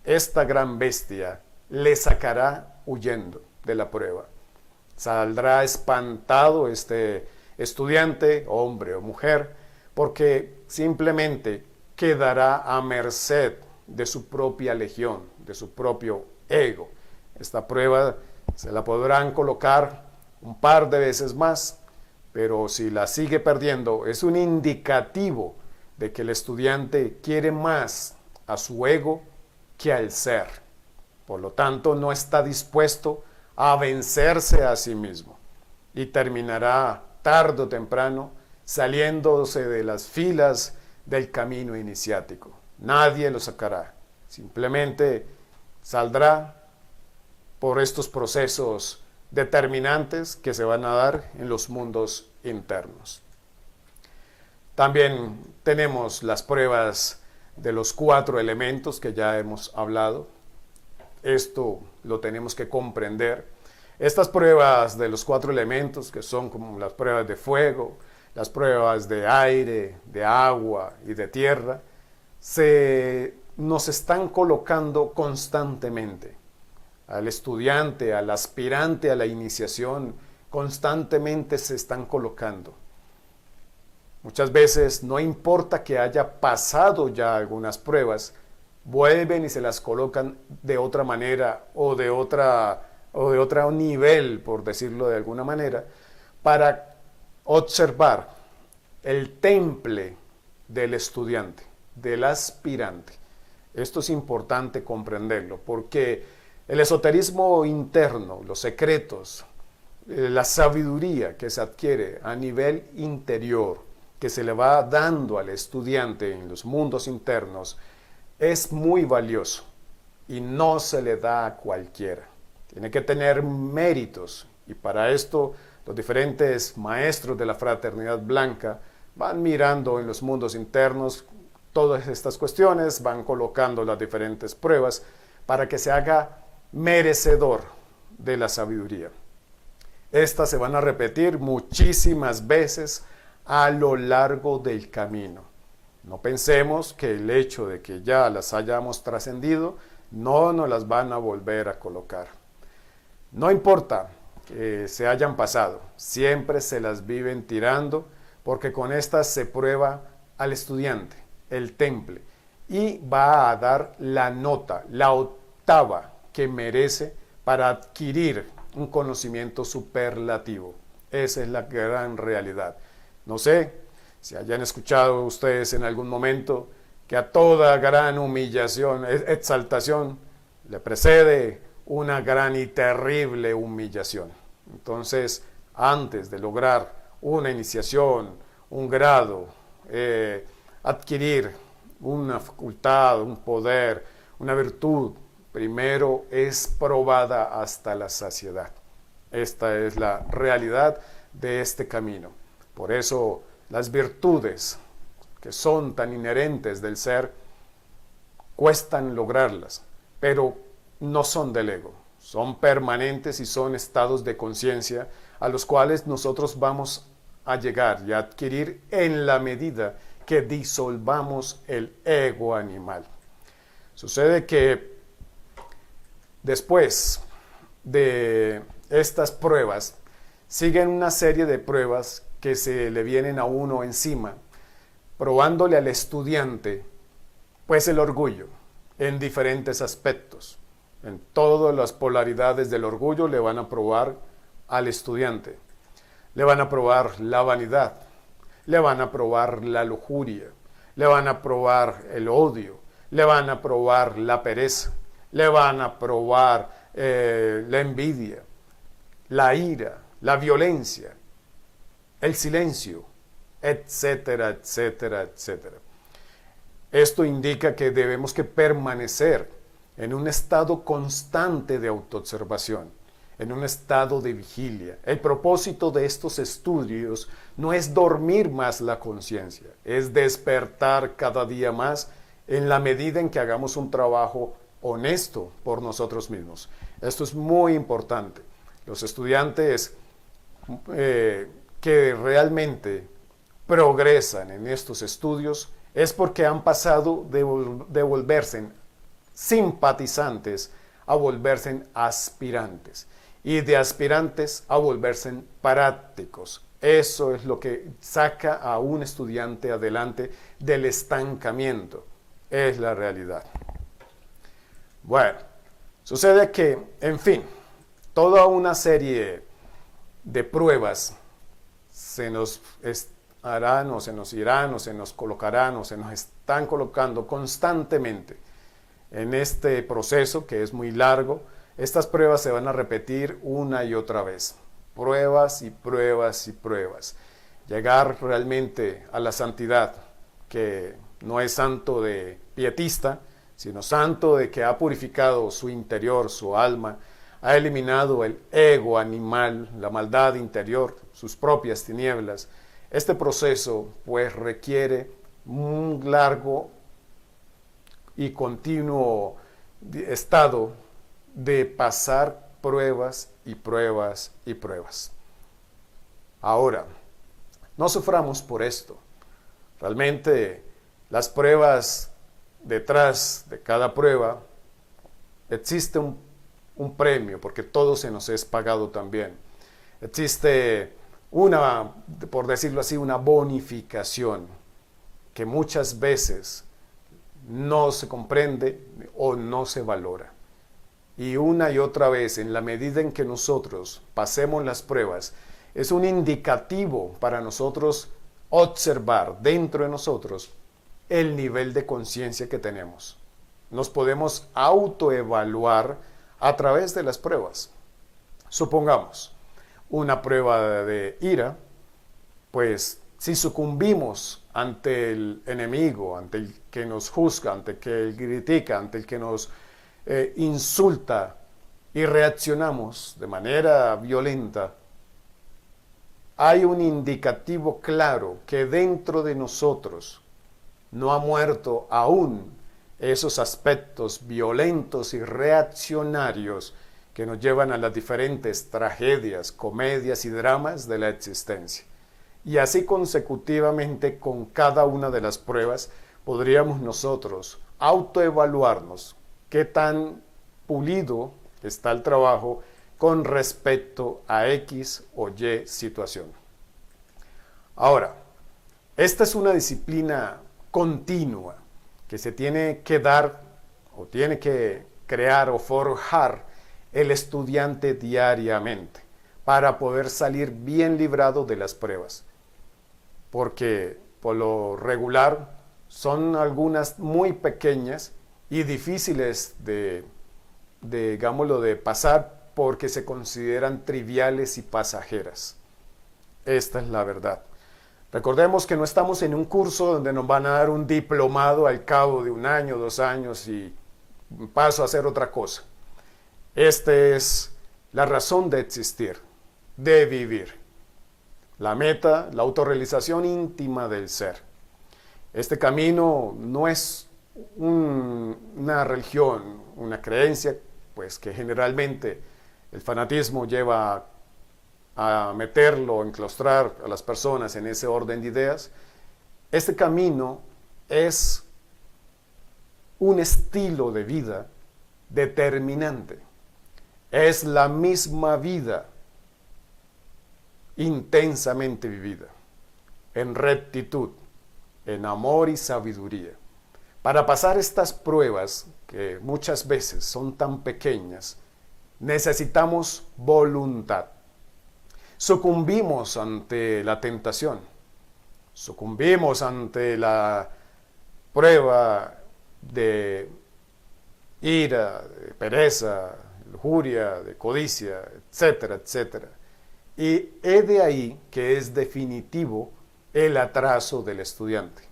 [SPEAKER 1] esta gran bestia le sacará huyendo de la prueba. Saldrá espantado este estudiante, hombre o mujer, porque simplemente quedará a merced de su propia legión, de su propio ego. Esta prueba se la podrán colocar un par de veces más, pero si la sigue perdiendo, es un indicativo de que el estudiante quiere más a su ego que al ser. Por lo tanto, no está dispuesto a vencerse a sí mismo y terminará tarde o temprano saliéndose de las filas del camino iniciático. Nadie lo sacará, simplemente saldrá por estos procesos determinantes que se van a dar en los mundos internos. También tenemos las pruebas de los 4 elementos que ya hemos hablado. Esto lo tenemos que comprender. Estas pruebas de los 4 elementos, que son como las pruebas de fuego, las pruebas de aire, de agua y de tierra, nos están colocando constantemente. Al estudiante, al aspirante a la iniciación, constantemente se están colocando. Muchas veces no importa que haya pasado ya algunas pruebas, vuelven y se las colocan de otra manera o de otro nivel, por decirlo de alguna manera, para observar el temple del estudiante, del aspirante. Esto es importante comprenderlo, porque el esoterismo interno, los secretos, la sabiduría que se adquiere a nivel interior, que se le va dando al estudiante en los mundos internos, es muy valioso y no se le da a cualquiera. Tiene que tener méritos y para esto los diferentes maestros de la Fraternidad Blanca van mirando en los mundos internos todas estas cuestiones, van colocando las diferentes pruebas para que se haga merecedor de la sabiduría. Estas se van a repetir muchísimas veces a lo largo del camino. No pensemos que el hecho de que ya las hayamos trascendido no nos las van a volver a colocar. No importa que se hayan pasado, siempre se las viven tirando porque con estas se prueba al estudiante, el temple, y va a dar la nota, la octava que merece para adquirir un conocimiento superlativo. Esa es la gran realidad. No sé si hayan escuchado ustedes en algún momento que a toda gran humillación, exaltación, le precede una gran y terrible humillación. Entonces, antes de lograr una iniciación, un grado, adquirir una facultad, un poder, una virtud, primero es probada hasta la saciedad. Esta es la realidad de este camino. Por eso las virtudes que son tan inherentes del ser cuestan lograrlas, pero no son del ego, son permanentes y son estados de conciencia a los cuales nosotros vamos a llegar y a adquirir en la medida que disolvamos el ego animal. Sucede que después de estas pruebas siguen una serie de pruebas que se le vienen a uno encima, probándole al estudiante pues el orgullo en diferentes aspectos. En todas las polaridades del orgullo le van a probar al estudiante. Le van a probar la vanidad, le van a probar la lujuria, le van a probar el odio, le van a probar la pereza, le van a probar la envidia, la ira, la violencia, el silencio, etcétera, etcétera, etcétera. Esto indica que debemos que permanecer en un estado constante de autoobservación, en un estado de vigilia. El propósito de estos estudios no es dormir más la conciencia, es despertar cada día más en la medida en que hagamos un trabajo honesto por nosotros mismos. Esto es muy importante. Los estudiantes que realmente progresan en estos estudios es porque han pasado de volverse simpatizantes a volverse aspirantes y de aspirantes a volverse prácticos. Eso es lo que saca a un estudiante adelante del estancamiento. Es la realidad. Bueno, sucede que, en fin, toda una serie de pruebas se nos harán o se nos irán o se nos colocarán o se nos están colocando constantemente En este proceso, que es muy largo, estas pruebas se van a repetir una y otra vez. Pruebas y pruebas y pruebas. Llegar realmente a la santidad, que no es santo de pietista, sino santo de que ha purificado su interior, su alma, ha eliminado el ego animal, la maldad interior, sus propias tinieblas. Este proceso pues requiere un largo y continuo estado de pasar pruebas y pruebas y pruebas. Ahora, no suframos por esto. Realmente las pruebas, detrás de cada prueba, existe un premio, porque todo se nos es pagado también. Existe una, por decirlo así, una bonificación que muchas veces no se comprende o no se valora. Y una y otra vez, en la medida en que nosotros pasemos las pruebas, es un indicativo para nosotros observar dentro de nosotros el nivel de conciencia que tenemos. Nos podemos autoevaluar a través de las pruebas. Supongamos una prueba de ira, pues si sucumbimos ante el enemigo, ante el que nos juzga, ante el que critica, ante el que nos insulta y reaccionamos de manera violenta, hay un indicativo claro que dentro de nosotros no ha muerto aún esos aspectos violentos y reaccionarios que nos llevan a las diferentes tragedias, comedias y dramas de la existencia. Y así consecutivamente con cada una de las pruebas podríamos nosotros autoevaluarnos qué tan pulido está el trabajo con respecto a X o Y situación. Ahora, esta es una disciplina continua que se tiene que dar o tiene que crear o forjar el estudiante diariamente para poder salir bien librado de las pruebas. Porque por lo regular son algunas muy pequeñas y difíciles digámoslo, de pasar porque se consideran triviales y pasajeras. Esta es la verdad. Recordemos que no estamos en un curso donde nos van a dar un diplomado al cabo de 1 año, 2 años y paso a hacer otra cosa. Esta es la razón de existir, de vivir. La meta, la autorrealización íntima del ser. Este camino no es una religión, una creencia, pues que generalmente el fanatismo lleva a meterlo, a enclaustrar a las personas en ese orden de ideas. Este camino es un estilo de vida determinante. Es la misma vida intensamente vivida, en rectitud, en amor y sabiduría. Para pasar estas pruebas, que muchas veces son tan pequeñas, necesitamos voluntad. Sucumbimos ante la tentación, sucumbimos ante la prueba de ira, de pereza, de lujuria, de codicia, etcétera, etcétera. Y es de ahí que es definitivo el atraso del estudiante.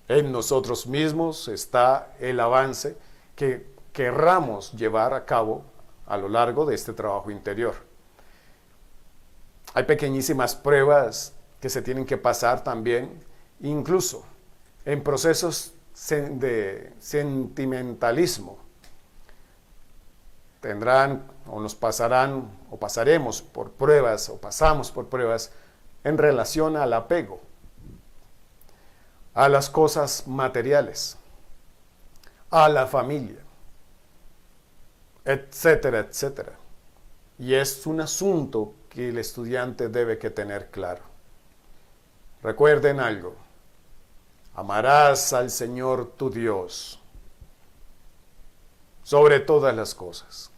[SPEAKER 1] En nosotros mismos está el avance que querramos llevar a cabo a lo largo de este trabajo interior. Hay pequeñísimas pruebas que se tienen que pasar también, incluso en procesos de sentimentalismo. Tendrán o nos pasarán o pasaremos por pruebas o pasamos por pruebas en relación al apego, a las cosas materiales, a la familia, etcétera, etcétera. Y es un asunto que el estudiante debe que tener claro. Recuerden algo: amarás al Señor tu Dios sobre todas las cosas.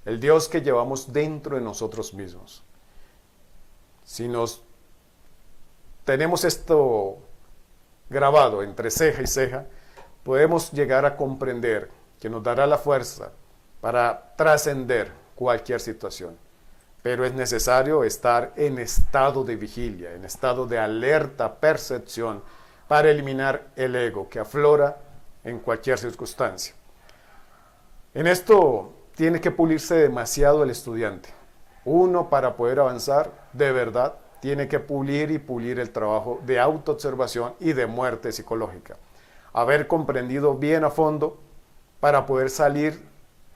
[SPEAKER 1] El Dios que llevamos dentro de nosotros mismos. Si nos tenemos esto grabado entre ceja y ceja, podemos llegar a comprender que nos dará la fuerza para trascender cualquier situación. Pero es necesario estar en estado de vigilia, en estado de alerta, percepción, para eliminar el ego que aflora en cualquier circunstancia. En esto tiene que pulirse demasiado el estudiante. Uno, para poder avanzar de verdad, tiene que pulir y pulir el trabajo de autoobservación y de muerte psicológica. Haber comprendido bien a fondo para poder salir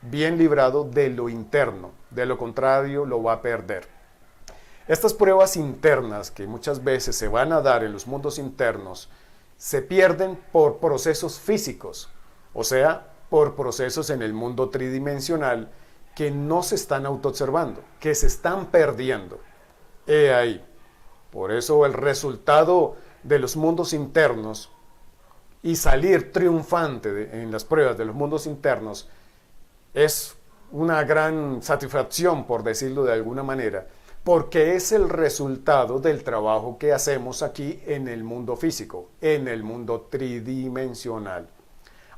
[SPEAKER 1] bien librado de lo interno. De lo contrario, lo va a perder. Estas pruebas internas que muchas veces se van a dar en los mundos internos se pierden por procesos físicos, o sea, por procesos en el mundo tridimensional que no se están autoobservando, que se están perdiendo. He ahí. Por eso el resultado de los mundos internos y salir triunfante en las pruebas de los mundos internos es una gran satisfacción, por decirlo de alguna manera, porque es el resultado del trabajo que hacemos aquí en el mundo físico, en el mundo tridimensional.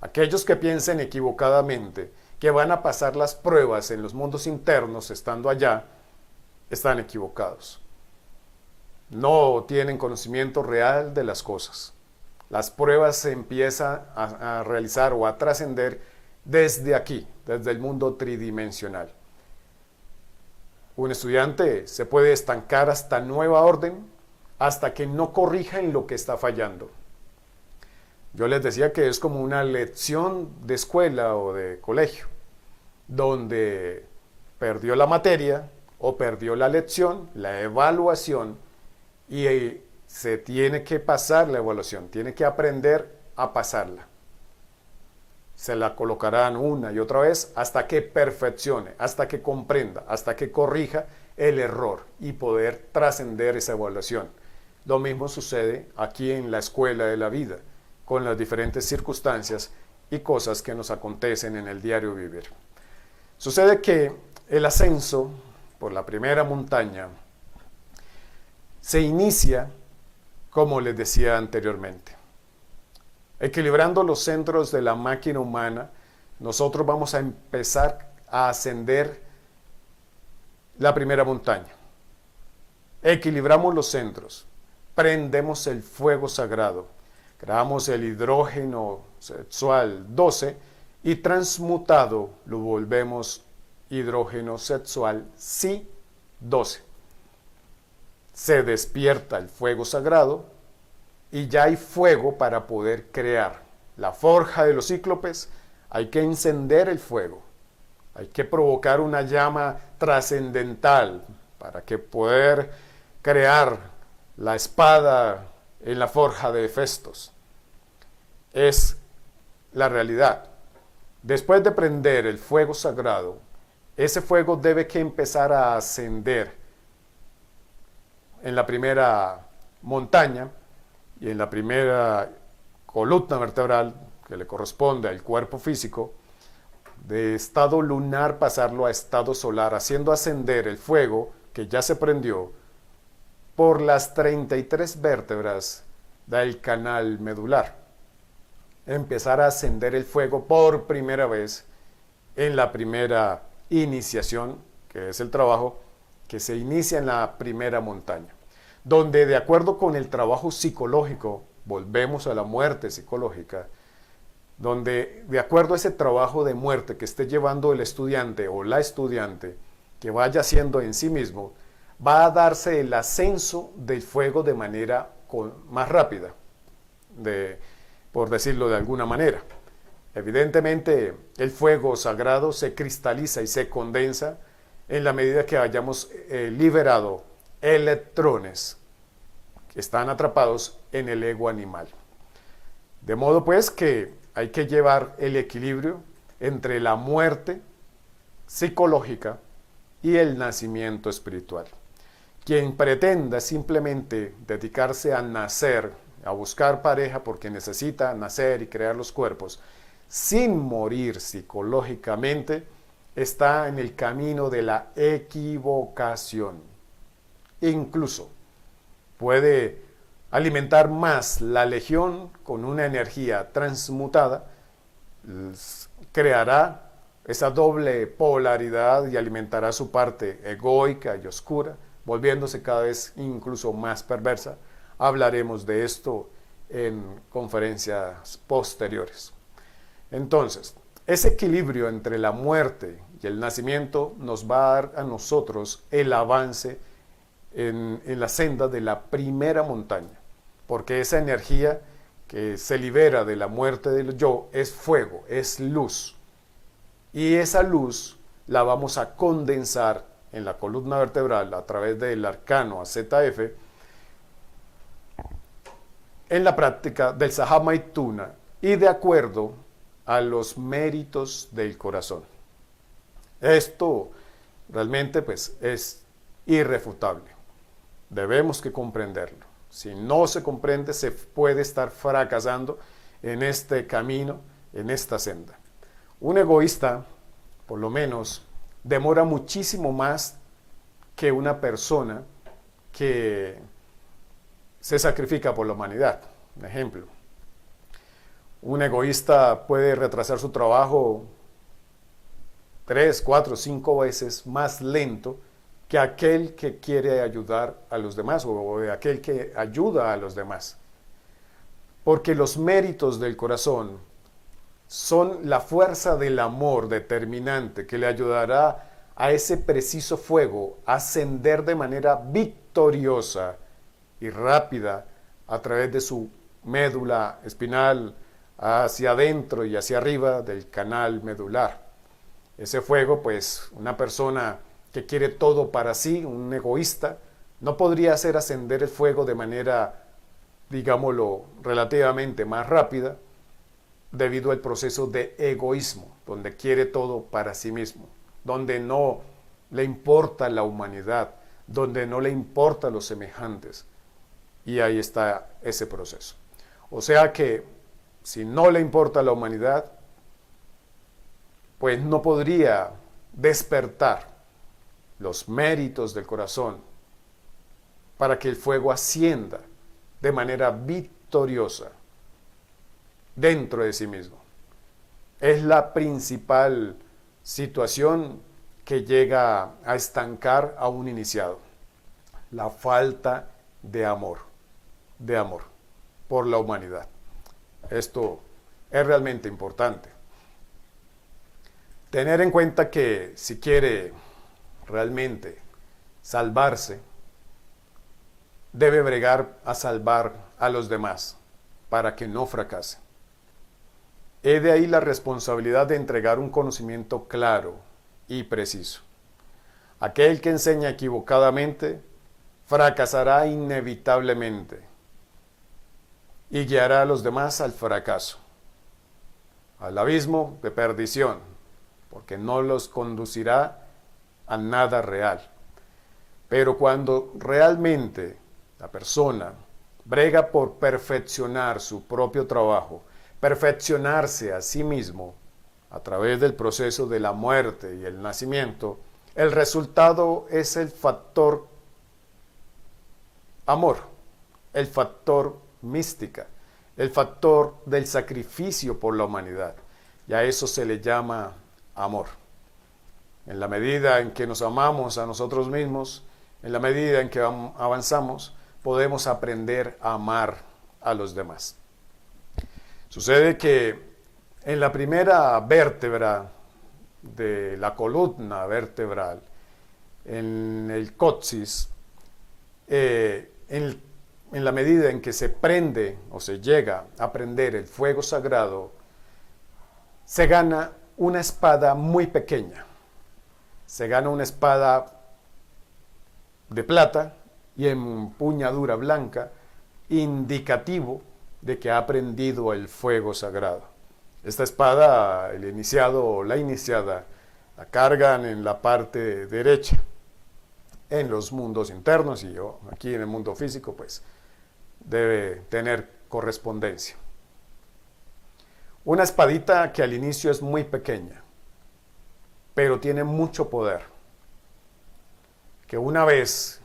[SPEAKER 1] Aquellos que piensen equivocadamente que van a pasar las pruebas en los mundos internos estando allá, están equivocados. No tienen conocimiento real de las cosas. Las pruebas se empiezan a realizar o a trascender desde aquí, desde el mundo tridimensional. Un estudiante se puede estancar hasta nueva orden, hasta que no corrija en lo que está fallando. Yo les decía que es como una lección de escuela o de colegio, donde perdió la materia o perdió la lección, la evaluación, y se tiene que pasar la evaluación, tiene que aprender a pasarla. Se la colocarán una y otra vez hasta que perfeccione, hasta que comprenda, hasta que corrija el error y poder trascender esa evaluación. Lo mismo sucede aquí en la escuela de la vida, con las diferentes circunstancias y cosas que nos acontecen en el diario vivir. Sucede que el ascenso por la primera montaña se inicia, como les decía anteriormente, equilibrando los centros de la máquina humana. Nosotros vamos a empezar a ascender la primera montaña. Equilibramos los centros, prendemos el fuego sagrado, creamos el hidrógeno sexual 12 y transmutado lo volvemos hidrógeno sexual Si 12. Se despierta el fuego sagrado y ya hay fuego para poder crear. La forja de los cíclopes, hay que encender el fuego, hay que provocar una llama trascendental para que poder crear la espada en la forja de Hefestos. Es la realidad. Después de prender el fuego sagrado, ese fuego debe que empezar a ascender en la primera montaña y en la primera columna vertebral que le corresponde al cuerpo físico, de estado lunar pasarlo a estado solar, haciendo ascender el fuego que ya se prendió por las 33 vértebras del canal medular. Empezar a ascender el fuego por primera vez en la primera iniciación, que es el trabajo que se inicia en la primera montaña, donde de acuerdo con el trabajo psicológico, volvemos a la muerte psicológica, donde de acuerdo a ese trabajo de muerte que esté llevando el estudiante o la estudiante, que vaya haciendo en sí mismo, va a darse el ascenso del fuego de manera más rápida, por decirlo de alguna manera. Evidentemente, el fuego sagrado se cristaliza y se condensa en la medida que hayamos liberado electrones que están atrapados en el ego animal. De modo pues que hay que llevar el equilibrio entre la muerte psicológica y el nacimiento espiritual. Quien pretenda simplemente dedicarse a nacer, a buscar pareja porque necesita nacer y crear los cuerpos, sin morir psicológicamente, está en el camino de la equivocación. Incluso puede alimentar más la legión con una energía transmutada, creará esa doble polaridad y alimentará su parte egoica y oscura, volviéndose cada vez incluso más perversa. Hablaremos de esto en conferencias posteriores. Entonces, ese equilibrio entre la muerte y el nacimiento nos va a dar a nosotros el avance en la senda de la primera montaña, porque esa energía que se libera de la muerte del yo es fuego, es luz, y esa luz la vamos a condensar en la columna vertebral a través del arcano AZF en la práctica del Sahamaituna y de acuerdo a los méritos del corazón. Esto realmente pues es irrefutable. Debemos que comprenderlo. Si no se comprende, se puede estar fracasando en este camino, en esta senda. Un egoísta, por lo menos, demora muchísimo más que una persona que se sacrifica por la humanidad. Un ejemplo. Un egoísta puede retrasar su trabajo 3, 4, 5 veces más lento que aquel que quiere ayudar a los demás o de aquel que ayuda a los demás. Porque los méritos del corazón son la fuerza del amor determinante que le ayudará a ese preciso fuego a ascender de manera victoriosa y rápida a través de su médula espinal hacia adentro y hacia arriba del canal medular. Ese fuego, pues, una persona que quiere todo para sí, un egoísta, no podría hacer ascender el fuego de manera, digámoslo, relativamente más rápida, debido al proceso de egoísmo, donde quiere todo para sí mismo, donde no le importa la humanidad, donde no le importa los semejantes. Y ahí está ese proceso. O sea que, si no le importa la humanidad, pues no podría despertar los méritos del corazón para que el fuego ascienda de manera victoriosa dentro de sí mismo. Es la principal situación que llega a estancar a un iniciado. La falta de amor por la humanidad. Esto es realmente importante. Tener en cuenta que si quiere realmente salvarse, debe bregar a salvar a los demás para que no fracase. He de ahí la responsabilidad de entregar un conocimiento claro y preciso. Aquel que enseña equivocadamente fracasará inevitablemente y guiará a los demás al fracaso, al abismo de perdición, porque no los conducirá a nada real. Pero cuando realmente la persona brega por perfeccionar su propio trabajo, perfeccionarse a sí mismo a través del proceso de la muerte y el nacimiento, el resultado es el factor amor, el factor mística, el factor del sacrificio por la humanidad. Y a eso se le llama amor. En la medida en que nos amamos a nosotros mismos, en la medida en que avanzamos, podemos aprender a amar a los demás. Sucede que en la primera vértebra de la columna vertebral, en el coxis, en la medida en que se prende o se llega a prender el fuego sagrado, se gana una espada muy pequeña. Se gana una espada de plata y empuñadura blanca, indicativo de que ha prendido el fuego sagrado. Esta espada, el iniciado o la iniciada, la cargan en la parte derecha, en los mundos internos, y yo aquí en el mundo físico, pues debe tener correspondencia. Una espadita que al inicio es muy pequeña, pero tiene mucho poder, que una vez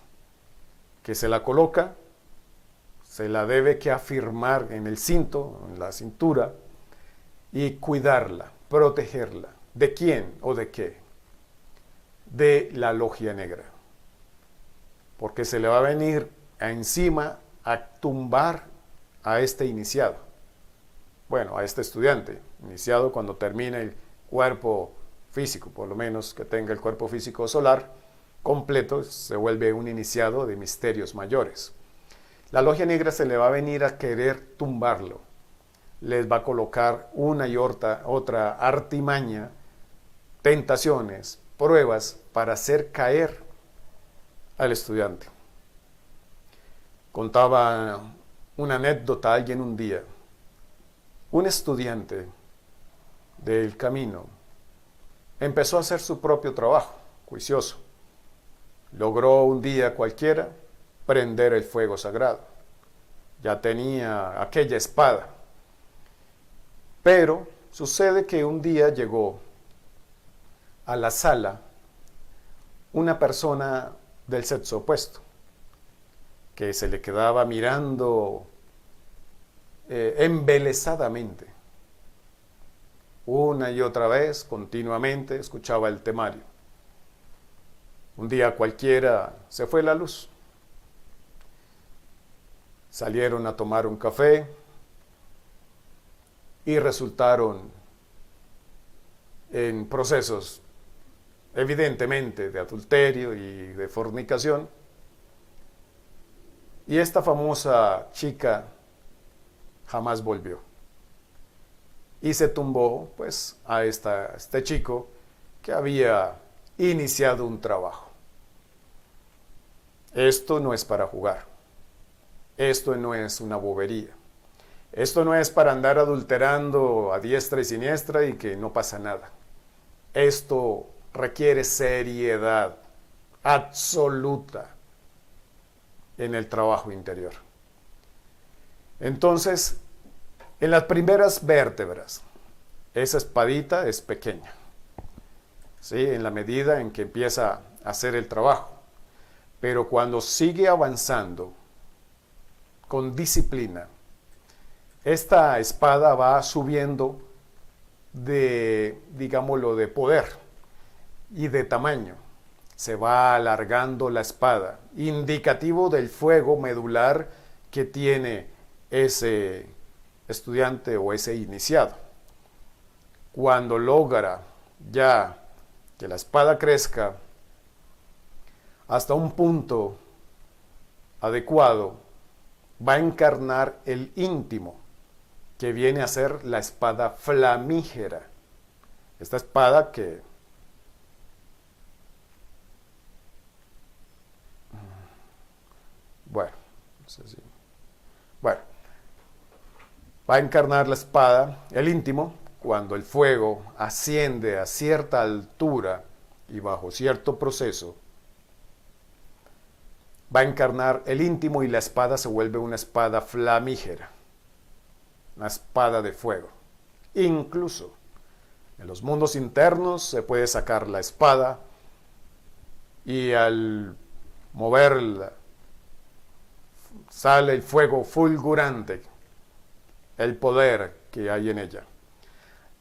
[SPEAKER 1] que se la coloca, se la debe que afirmar en el cinto, en la cintura, y cuidarla, protegerla. ¿De quién o de qué? De la logia negra. Porque se le va a venir encima a tumbar a este iniciado. Bueno, a este estudiante, iniciado cuando termine el cuerpo físico, por lo menos que tenga el cuerpo físico solar completo, se vuelve un iniciado de misterios mayores. La logia negra se le va a venir a querer tumbarlo. Les va a colocar una y otra artimaña, tentaciones, pruebas para hacer caer al estudiante. Contaba una anécdota a alguien un día. Un estudiante del camino empezó a hacer su propio trabajo, juicioso. Logró un día cualquiera prender el fuego sagrado. Ya tenía aquella espada. Pero sucede que un día llegó a la sala una persona del sexo opuesto, que se le quedaba mirando embelezadamente. Una y otra vez, continuamente, escuchaba el temario. Un día cualquiera se fue la luz. Salieron a tomar un café y resultaron en procesos evidentemente de adulterio y de fornicación. Y esta famosa chica jamás volvió. Y se tumbó pues a este chico que había iniciado un trabajo. Esto no es para jugar. Esto no es una bobería. Esto no es para andar adulterando a diestra y siniestra y que no pasa nada. Esto requiere seriedad absoluta en el trabajo interior. Entonces, en las primeras vértebras, esa espadita es pequeña, ¿sí? En la medida en que empieza a hacer el trabajo. Pero cuando sigue avanzando con disciplina, esta espada va subiendo de, digámoslo, de poder y de tamaño. Se va alargando la espada, indicativo del fuego medular que tiene ese estudiante o ese iniciado. Cuando logra ya que la espada crezca hasta un punto adecuado, va a encarnar el íntimo, que viene a ser la espada flamígera. Esta espada que va a encarnar la espada, el íntimo, cuando el fuego asciende a cierta altura y bajo cierto proceso, va a encarnar el íntimo y la espada se vuelve una espada flamígera, una espada de fuego. Incluso en los mundos internos se puede sacar la espada y al moverla sale el fuego fulgurante, el poder que hay en ella.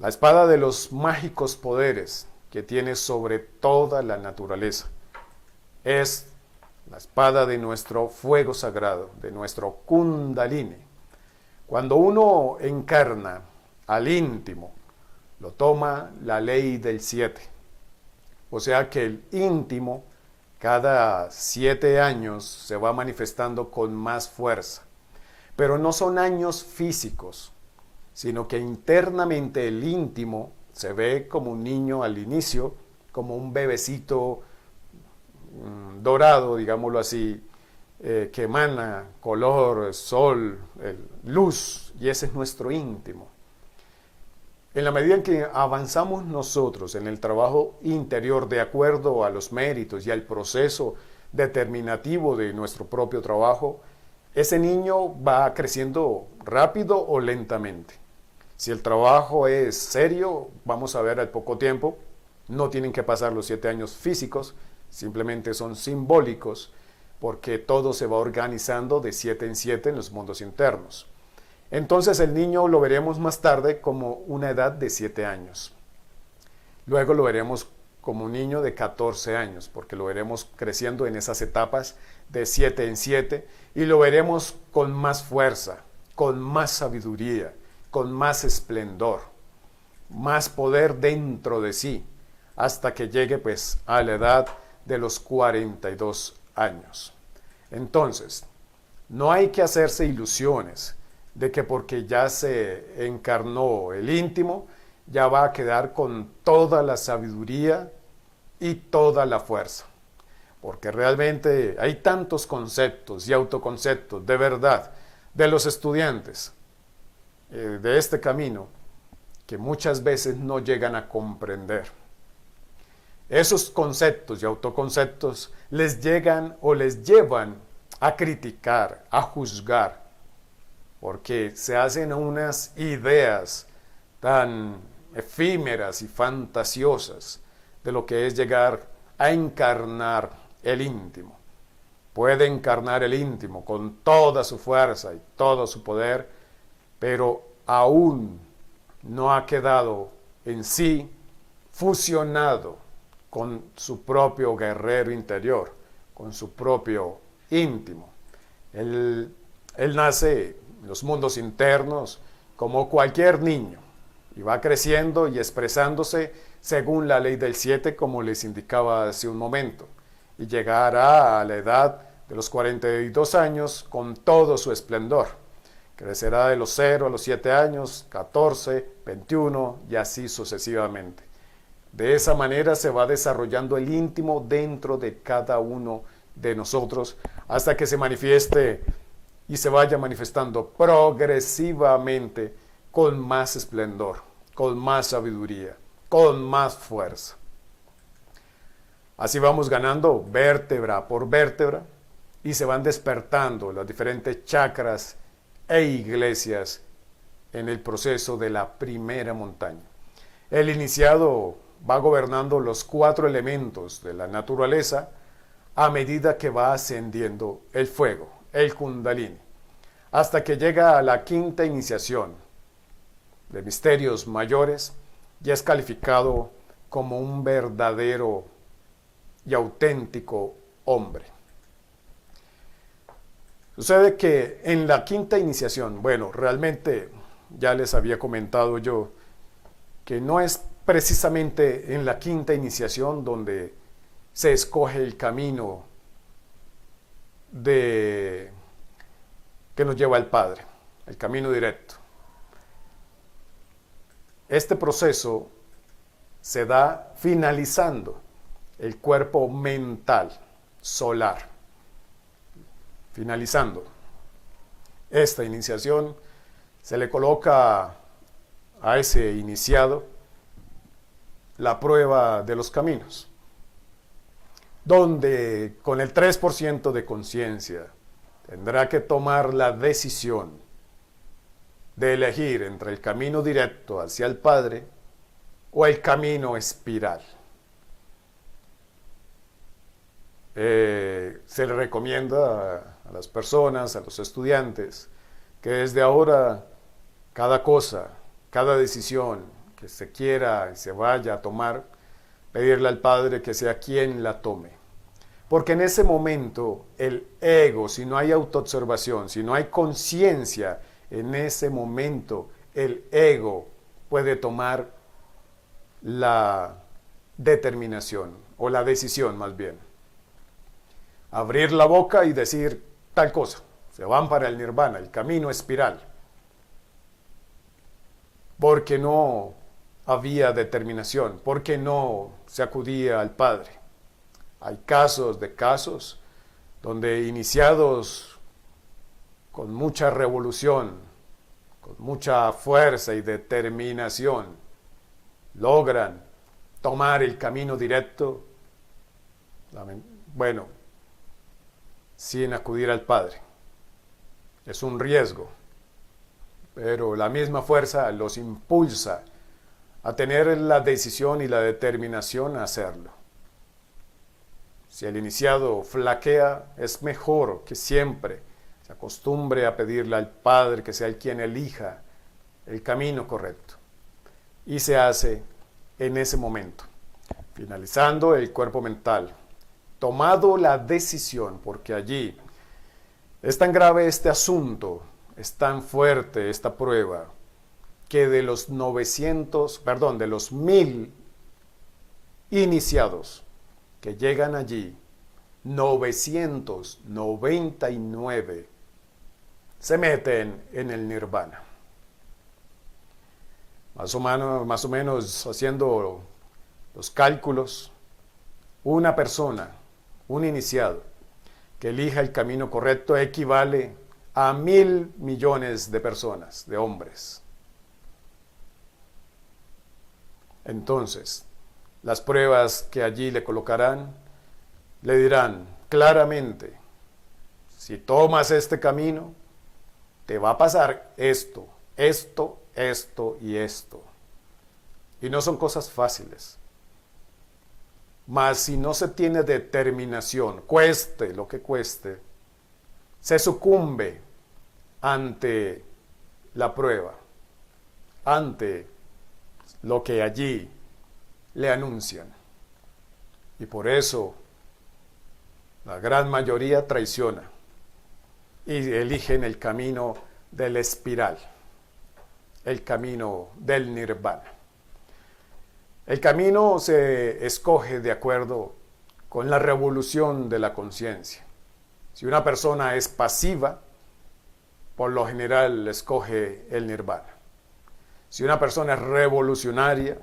[SPEAKER 1] La espada de los mágicos poderes que tiene sobre toda la naturaleza es la espada de nuestro fuego sagrado, de nuestro Kundalini. Cuando uno encarna al íntimo, lo toma la ley del 7. O sea que el íntimo cada 7 años se va manifestando con más fuerza. Pero no son años físicos, sino que internamente el íntimo se ve como un niño al inicio, como un bebecito dorado, digámoslo así, que emana color, sol, luz, y ese es nuestro íntimo. En la medida en que avanzamos nosotros en el trabajo interior de acuerdo a los méritos y al proceso determinativo de nuestro propio trabajo, ese niño va creciendo rápido o lentamente. Si el trabajo es serio, vamos a ver al poco tiempo, no tienen que pasar los 7 años físicos, simplemente son simbólicos, porque todo se va organizando de 7 en 7 en los mundos internos. Entonces el niño lo veremos más tarde como una edad de 7 años. Luego lo veremos como un niño de 14 años, porque lo veremos creciendo en esas etapas de 7 en 7 y lo veremos con más fuerza, con más sabiduría, con más esplendor, más poder dentro de sí, hasta que llegue pues a la edad de los 42 años. Entonces, no hay que hacerse ilusiones de que porque ya se encarnó el íntimo, ya va a quedar con toda la sabiduría y toda la fuerza. Porque realmente hay tantos conceptos y autoconceptos de verdad de los estudiantes de este camino que muchas veces no llegan a comprender. Esos conceptos y autoconceptos les llegan o les llevan a criticar, a juzgar, porque se hacen unas ideas tan efímeras y fantasiosas de lo que es llegar a encarnar el íntimo. Puede encarnar el íntimo con toda su fuerza y todo su poder, pero aún no ha quedado en sí fusionado con su propio guerrero interior, con su propio íntimo. Él nace en los mundos internos como cualquier niño y va creciendo y expresándose según la ley del 7, como les indicaba hace un momento, y llegará a la edad de los 42 años con todo su esplendor. Crecerá de los 0 a los 7 años, 14, 21 y así sucesivamente. De esa manera se va desarrollando el íntimo dentro de cada uno de nosotros hasta que se manifieste y se vaya manifestando progresivamente con más esplendor, con más sabiduría, con más fuerza. Así vamos ganando vértebra por vértebra y se van despertando las diferentes chakras e iglesias en el proceso de la primera montaña. El iniciado va gobernando los 4 elementos de la naturaleza a medida que va ascendiendo el fuego, el Kundalini, hasta que llega a la 5ª iniciación de misterios mayores y es calificado como un verdadero y auténtico hombre. Sucede que en la 5ª iniciación, bueno, realmente ya les había comentado yo que no es precisamente en la 5ª iniciación donde se escoge el camino que nos lleva al Padre, el camino directo. Este proceso se da finalizando el cuerpo mental solar. Finalizando esta iniciación, se le coloca a ese iniciado la prueba de los caminos, donde con el 3% de conciencia tendrá que tomar la decisión de elegir entre el camino directo hacia el Padre o el camino espiral. Se le recomienda a las personas, a los estudiantes, que desde ahora cada cosa, cada decisión que se quiera y se vaya a tomar, pedirle al Padre que sea quien la tome. Porque en ese momento el ego, si no hay autoobservación, si no hay conciencia, en ese momento el ego puede tomar la determinación o la decisión más bien. Abrir la boca y decir tal cosa. Se van para el nirvana, el camino espiral. Porque no había determinación, porque no se acudía al Padre. Hay casos donde iniciados con mucha revolución, con mucha fuerza y determinación, logran tomar el camino directo, bueno, sin acudir al Padre. Es un riesgo, pero la misma fuerza los impulsa a tener la decisión y la determinación a hacerlo. Si el iniciado flaquea, es mejor que siempre se acostumbre a pedirle al Padre que sea el quien elija el camino correcto. Y se hace en ese momento, finalizando el cuerpo mental, tomado la decisión, porque allí es tan grave este asunto, es tan fuerte esta prueba, que de los 1000 iniciados que llegan allí, 999 se meten en el nirvana. Más o menos haciendo los cálculos, una persona, un iniciado, que elija el camino correcto equivale a 1.000 millones de personas, de hombres. Entonces, las pruebas que allí le colocarán, le dirán claramente, si tomas este camino, te va a pasar esto, esto, esto y esto. Y no son cosas fáciles. Mas si no se tiene determinación, cueste lo que cueste, se sucumbe ante la prueba, ante lo que allí le anuncian. Y por eso la gran mayoría traiciona y eligen el camino de la espiral, el camino del nirvana. El camino se escoge de acuerdo con la revolución de la conciencia. Si una persona es pasiva, por lo general escoge el nirvana. Si una persona es revolucionaria,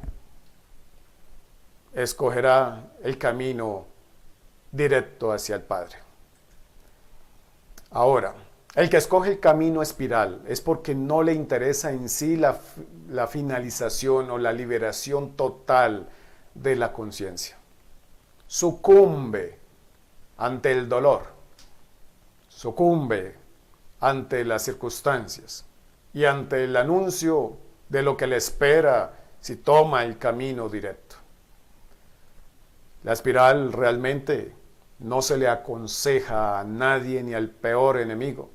[SPEAKER 1] escogerá el camino directo hacia el Padre. Ahora, el que escoge el camino espiral es porque no le interesa en sí la finalización o la liberación total de la conciencia. Sucumbe ante el dolor, sucumbe ante las circunstancias y ante el anuncio de lo que le espera si toma el camino directo. La espiral realmente no se le aconseja a nadie ni al peor enemigo,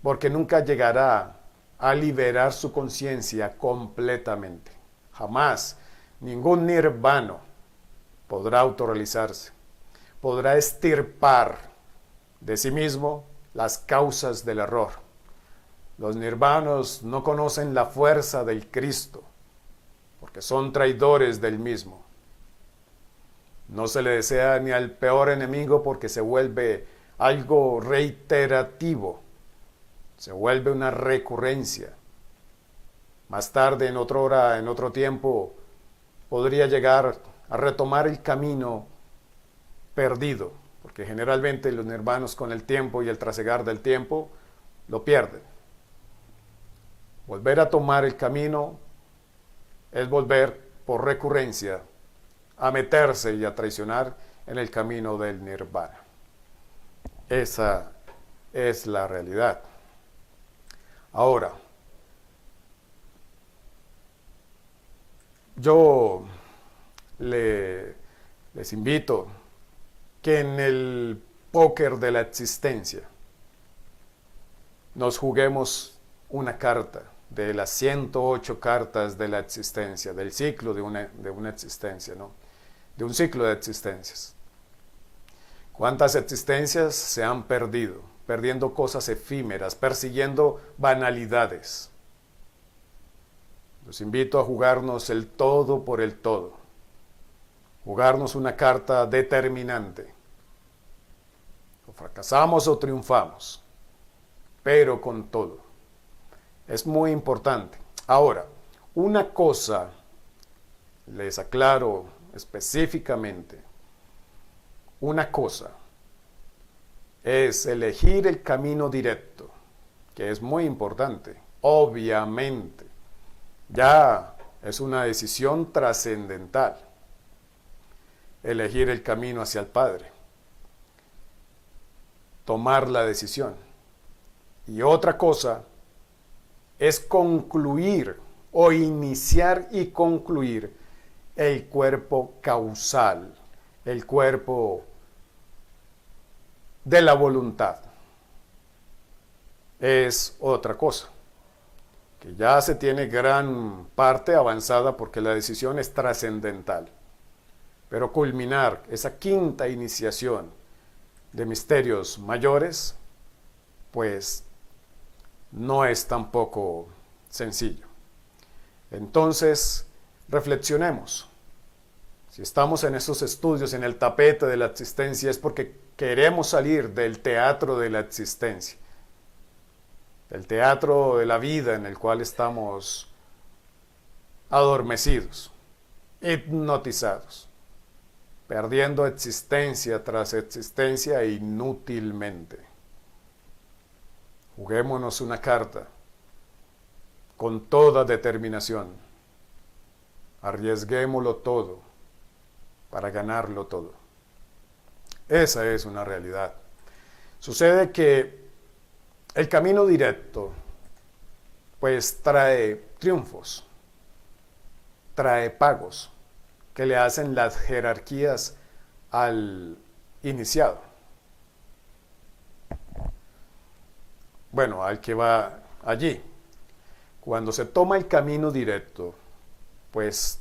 [SPEAKER 1] porque nunca llegará a liberar su conciencia completamente. Jamás ningún nirvano podrá autorrealizarse, podrá extirpar de sí mismo las causas del error. Los nirvanos no conocen la fuerza del Cristo, porque son traidores del mismo. No se le desea ni al peor enemigo porque se vuelve algo reiterativo, se vuelve una recurrencia. Más tarde, en otra hora, en otro tiempo, podría llegar a retomar el camino perdido, porque generalmente los nirvanos con el tiempo y el trasegar del tiempo lo pierden. Volver a tomar el camino es volver por recurrencia a meterse y a traicionar en el camino del nirvana. Esa es la realidad. Ahora, yo les invito que en el póker de la existencia nos juguemos una carta de las 108 cartas de la existencia, del ciclo de una existencia, ¿no? De un ciclo de existencias. ¿Cuántas existencias se han perdido? Perdiendo cosas efímeras, persiguiendo banalidades. Los invito a jugarnos el todo por el todo. Jugarnos una carta determinante. O fracasamos o triunfamos, pero con todo. Es muy importante. Ahora, una cosa les aclaro específicamente, una cosa es elegir el camino directo, que es muy importante, obviamente, ya es una decisión trascendental, elegir el camino hacia el Padre, tomar la decisión. Y otra cosa es concluir o iniciar y concluir el cuerpo causal, el cuerpo de la voluntad. Es otra cosa, que ya se tiene gran parte avanzada porque la decisión es trascendental. Pero culminar esa quinta iniciación de misterios mayores, pues no es tampoco sencillo. Entonces, reflexionemos. Si estamos en esos estudios, en el tapete de la existencia, es porque queremos salir del teatro de la existencia, del teatro de la vida en el cual estamos adormecidos, hipnotizados, perdiendo existencia tras existencia inútilmente. Juguémonos una carta con toda determinación. Arriesguémoslo todo para ganarlo todo. Esa es una realidad. Sucede que el camino directo pues trae triunfos, trae pagos que le hacen las jerarquías al iniciado. Bueno, al que va allí. Cuando se toma el camino directo, pues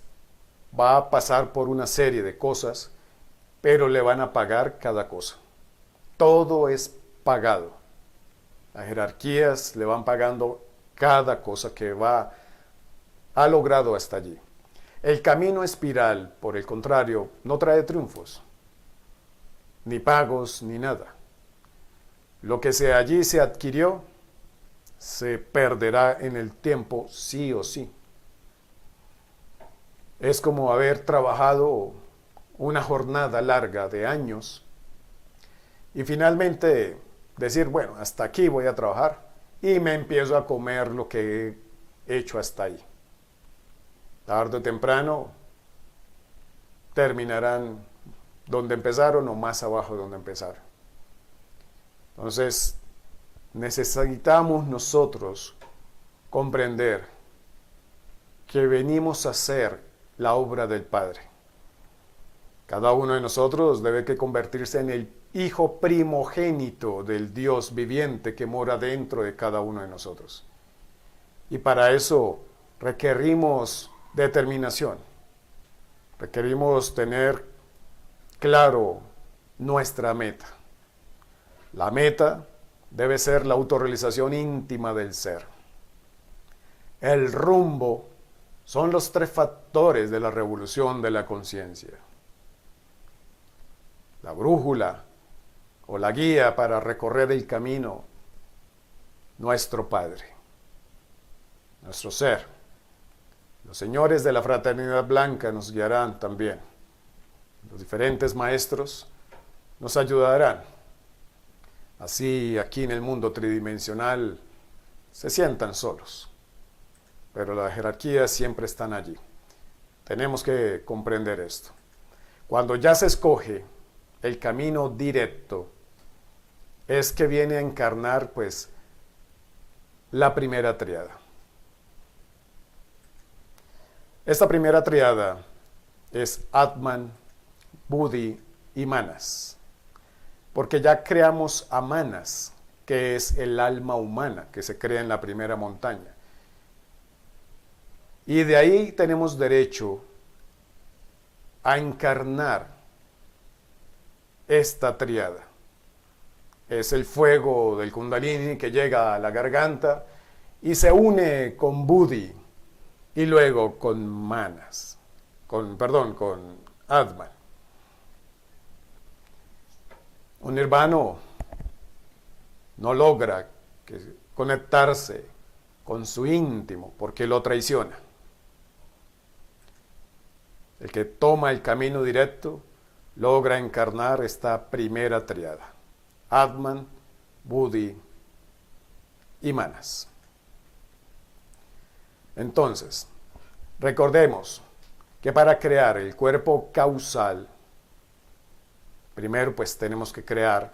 [SPEAKER 1] va a pasar por una serie de cosas, pero le van a pagar cada cosa. Todo es pagado. Las jerarquías le van pagando cada cosa que ha logrado hasta allí. El camino espiral, por el contrario, no trae triunfos, ni pagos, ni nada. Lo que allí se adquirió se perderá en el tiempo sí o sí. Es como haber trabajado una jornada larga de años y finalmente decir, bueno, hasta aquí voy a trabajar y me empiezo a comer lo que he hecho hasta ahí. Tarde o temprano terminarán donde empezaron o más abajo de donde empezaron. Entonces, necesitamos nosotros comprender que venimos a hacer la obra del Padre. Cada uno de nosotros debe que convertirse en el hijo primogénito del Dios viviente que mora dentro de cada uno de nosotros. Y para eso requerimos determinación. Requerimos tener claro nuestra meta. La meta debe ser la autorrealización íntima del ser. El rumbo son los tres factores de la revolución de la conciencia. La brújula o la guía para recorrer el camino, nuestro Padre, nuestro ser. Los señores de la Fraternidad Blanca nos guiarán también. Los diferentes maestros nos ayudarán. Así aquí en el mundo tridimensional se sientan solos, pero las jerarquías siempre están allí. Tenemos que comprender esto. Cuando ya se escoge el camino directo, es que viene a encarnar pues la primera triada. Esta primera triada es Atman, Buddhi y Manas, porque ya creamos a Manas, que es el alma humana que se crea en la primera montaña. Y de ahí tenemos derecho a encarnar esta triada. Es el fuego del Kundalini que llega a la garganta y se une con Buddhi y luego con Manas, con Atman. Un nirvano no logra conectarse con su íntimo porque lo traiciona. El que toma el camino directo logra encarnar esta primera triada: Atman, Buddhi y Manas. Entonces, recordemos que para crear el cuerpo causal, primero pues tenemos que crear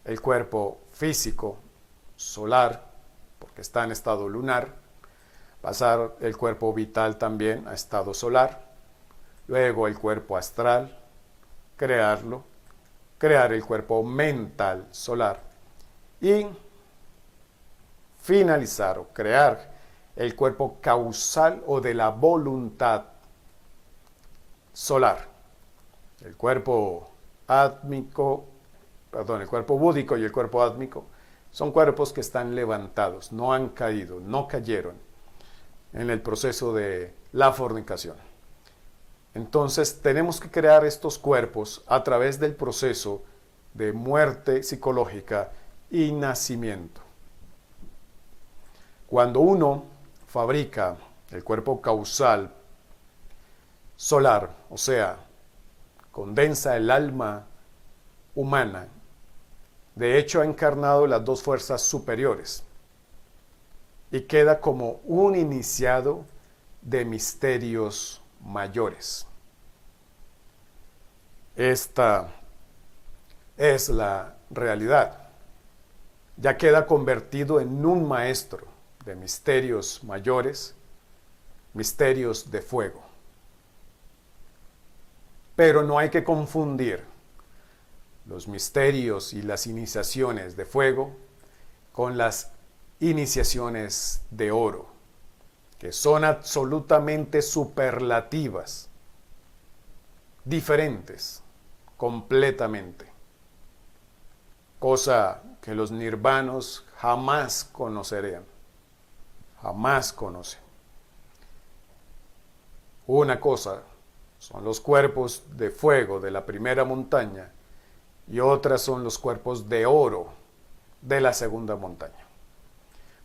[SPEAKER 1] el cuerpo físico, solar, porque está en estado lunar, pasar el cuerpo vital también a estado solar, luego el cuerpo astral, crearlo, crear el cuerpo mental solar y finalizar o crear el cuerpo causal o de la voluntad solar. El cuerpo átmico, perdón, el cuerpo búdico y el cuerpo átmico son cuerpos que están levantados, no han caído, no cayeron en el proceso de la fornicación. Entonces tenemos que crear estos cuerpos a través del proceso de muerte psicológica y nacimiento. Cuando uno fabrica el cuerpo causal solar, o sea, condensa el alma humana, de hecho ha encarnado las dos fuerzas superiores y queda como un iniciado de misterios mayores. Esta es la realidad. Ya queda convertido en un maestro de misterios mayores, misterios de fuego. Pero no hay que confundir los misterios y las iniciaciones de fuego con las iniciaciones de oro, que son absolutamente superlativas, diferentes, completamente. Cosa que los nirvanos jamás conocerían, jamás conocen. Una cosa son los cuerpos de fuego de la primera montaña y otras son los cuerpos de oro de la segunda montaña.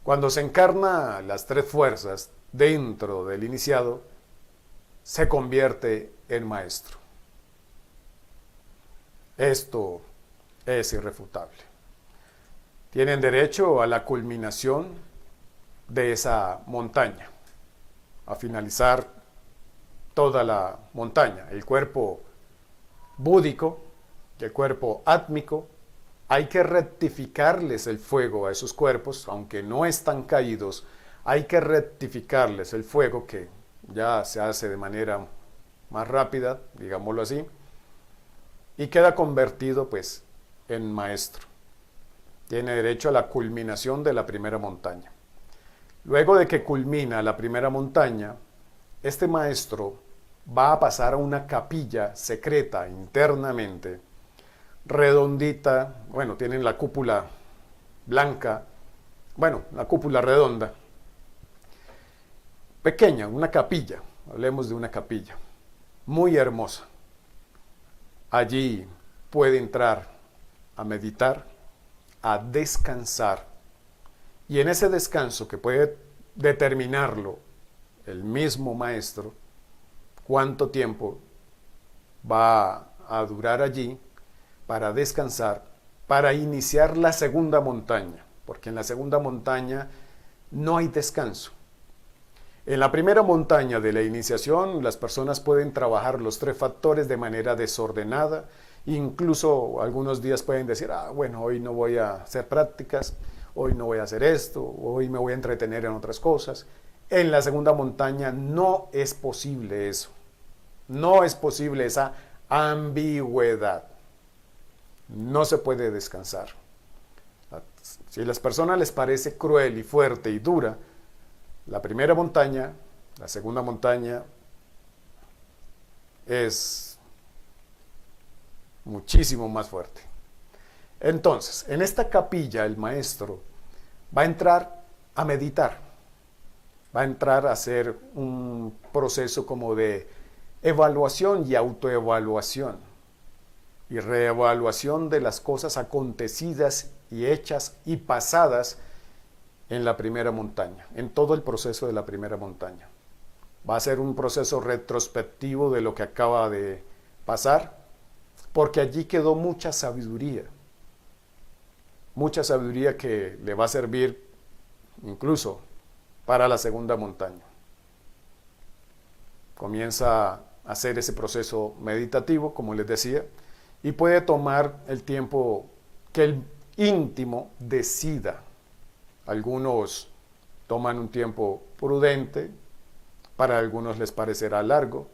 [SPEAKER 1] Cuando se encarna las tres fuerzas dentro del iniciado, se convierte en maestro. Esto es irrefutable. Tienen derecho a la culminación de esa montaña, a finalizar toda la montaña. El cuerpo búdico y el cuerpo átmico, hay que rectificarles el fuego a esos cuerpos, aunque no están caídos, hay que rectificarles el fuego, que ya se hace de manera más rápida, digámoslo así, y queda convertido pues en maestro. Tiene derecho a la culminación de la primera montaña. Luego de que culmina la primera montaña, este maestro va a pasar a una capilla secreta internamente, redondita, bueno, tienen la cúpula blanca, bueno, la cúpula redonda, pequeña, una capilla, hablemos de una capilla, muy hermosa. Allí puede entrar a meditar, a descansar, y en ese descanso, que puede determinarlo el mismo maestro, cuánto tiempo va a durar allí para descansar, para iniciar la segunda montaña, porque en la segunda montaña no hay descanso. En la primera montaña de la iniciación, las personas pueden trabajar los tres factores de manera desordenada, incluso algunos días pueden decir, bueno, hoy no voy a hacer prácticas, hoy no voy a hacer esto, hoy me voy a entretener en otras cosas. En la segunda montaña no es posible eso, no es posible esa ambigüedad, no se puede descansar. Si a las personas les parece cruel y fuerte y dura la primera montaña, la segunda montaña es muchísimo más fuerte. Entonces, en esta capilla el maestro va a entrar a meditar, va a entrar a hacer un proceso como de evaluación y autoevaluación y reevaluación de las cosas acontecidas y hechas y pasadas en la primera montaña, en todo el proceso de la primera montaña. Va a ser un proceso retrospectivo de lo que acaba de pasar, porque allí quedó mucha sabiduría que le va a servir incluso para la segunda montaña. Comienza a hacer ese proceso meditativo, como les decía, y puede tomar el tiempo que el íntimo decida. Algunos toman un tiempo prudente, para algunos les parecerá largo,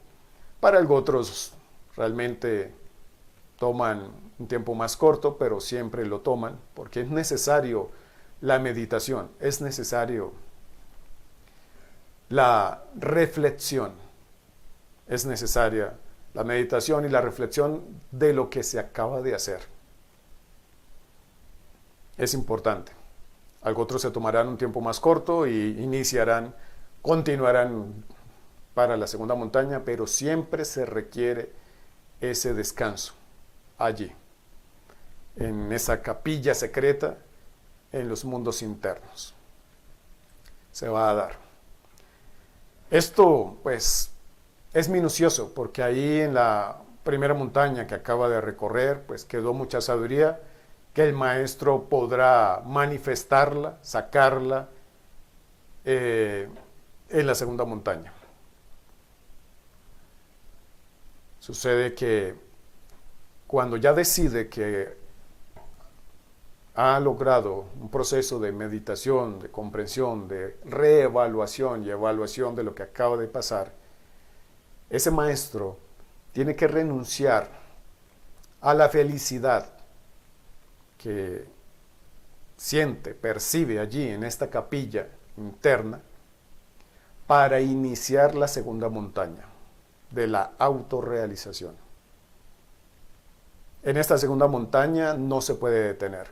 [SPEAKER 1] para otros realmente toman un tiempo más corto, pero siempre lo toman, porque es necesario la meditación, es necesario la reflexión, es necesaria la meditación y la reflexión de lo que se acaba de hacer. Es importante. Otros se tomarán un tiempo más corto y continuarán para la segunda montaña, pero siempre se requiere ese descanso allí, en esa capilla secreta, en los mundos internos. Se va a dar. Esto, pues, es minucioso, porque ahí en la primera montaña que acaba de recorrer, pues quedó mucha sabiduría que el maestro podrá manifestarla, sacarla en la segunda montaña. Sucede que cuando ya decide que ha logrado un proceso de meditación, de comprensión, de reevaluación y evaluación de lo que acaba de pasar, ese maestro tiene que renunciar a la felicidad que siente, percibe allí en esta capilla interna para iniciar la segunda montaña de la autorrealización. En esta segunda montaña no se puede detener.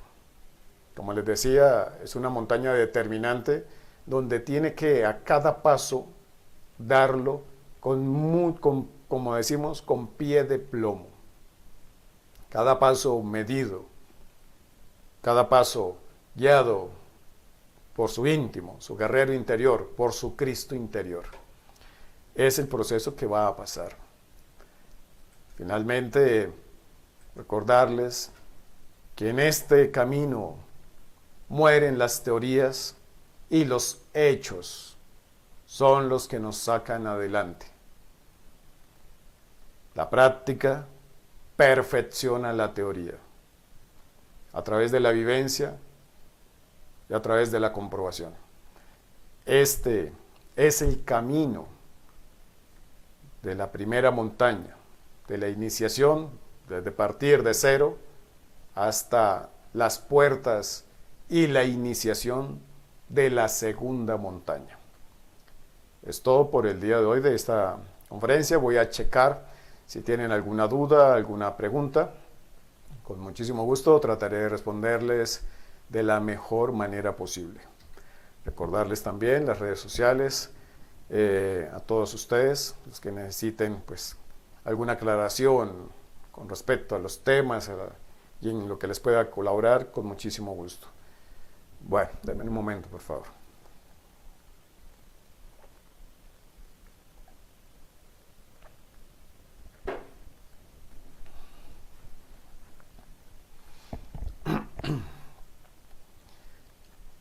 [SPEAKER 1] Como les decía, es una montaña determinante donde tiene que a cada paso darlo como decimos, con pie de plomo. Cada paso medido, cada paso guiado por su íntimo, su guerrero interior, por su Cristo interior. Es el proceso que va a pasar. Finalmente, recordarles que en este camino mueren las teorías y los hechos son los que nos sacan adelante. La práctica perfecciona la teoría a través de la vivencia y a través de la comprobación. Este es el camino de la primera montaña, de la iniciación, desde partir de cero hasta las puertas y la iniciación de la segunda montaña. Es todo por el día de hoy de esta conferencia. Voy a checar si tienen alguna duda, alguna pregunta. Con muchísimo gusto trataré de responderles de la mejor manera posible. Recordarles también las redes sociales a todos ustedes, los que necesiten pues alguna aclaración con respecto a los temas y en lo que les pueda colaborar, con muchísimo gusto. Bueno, denme un momento, por favor.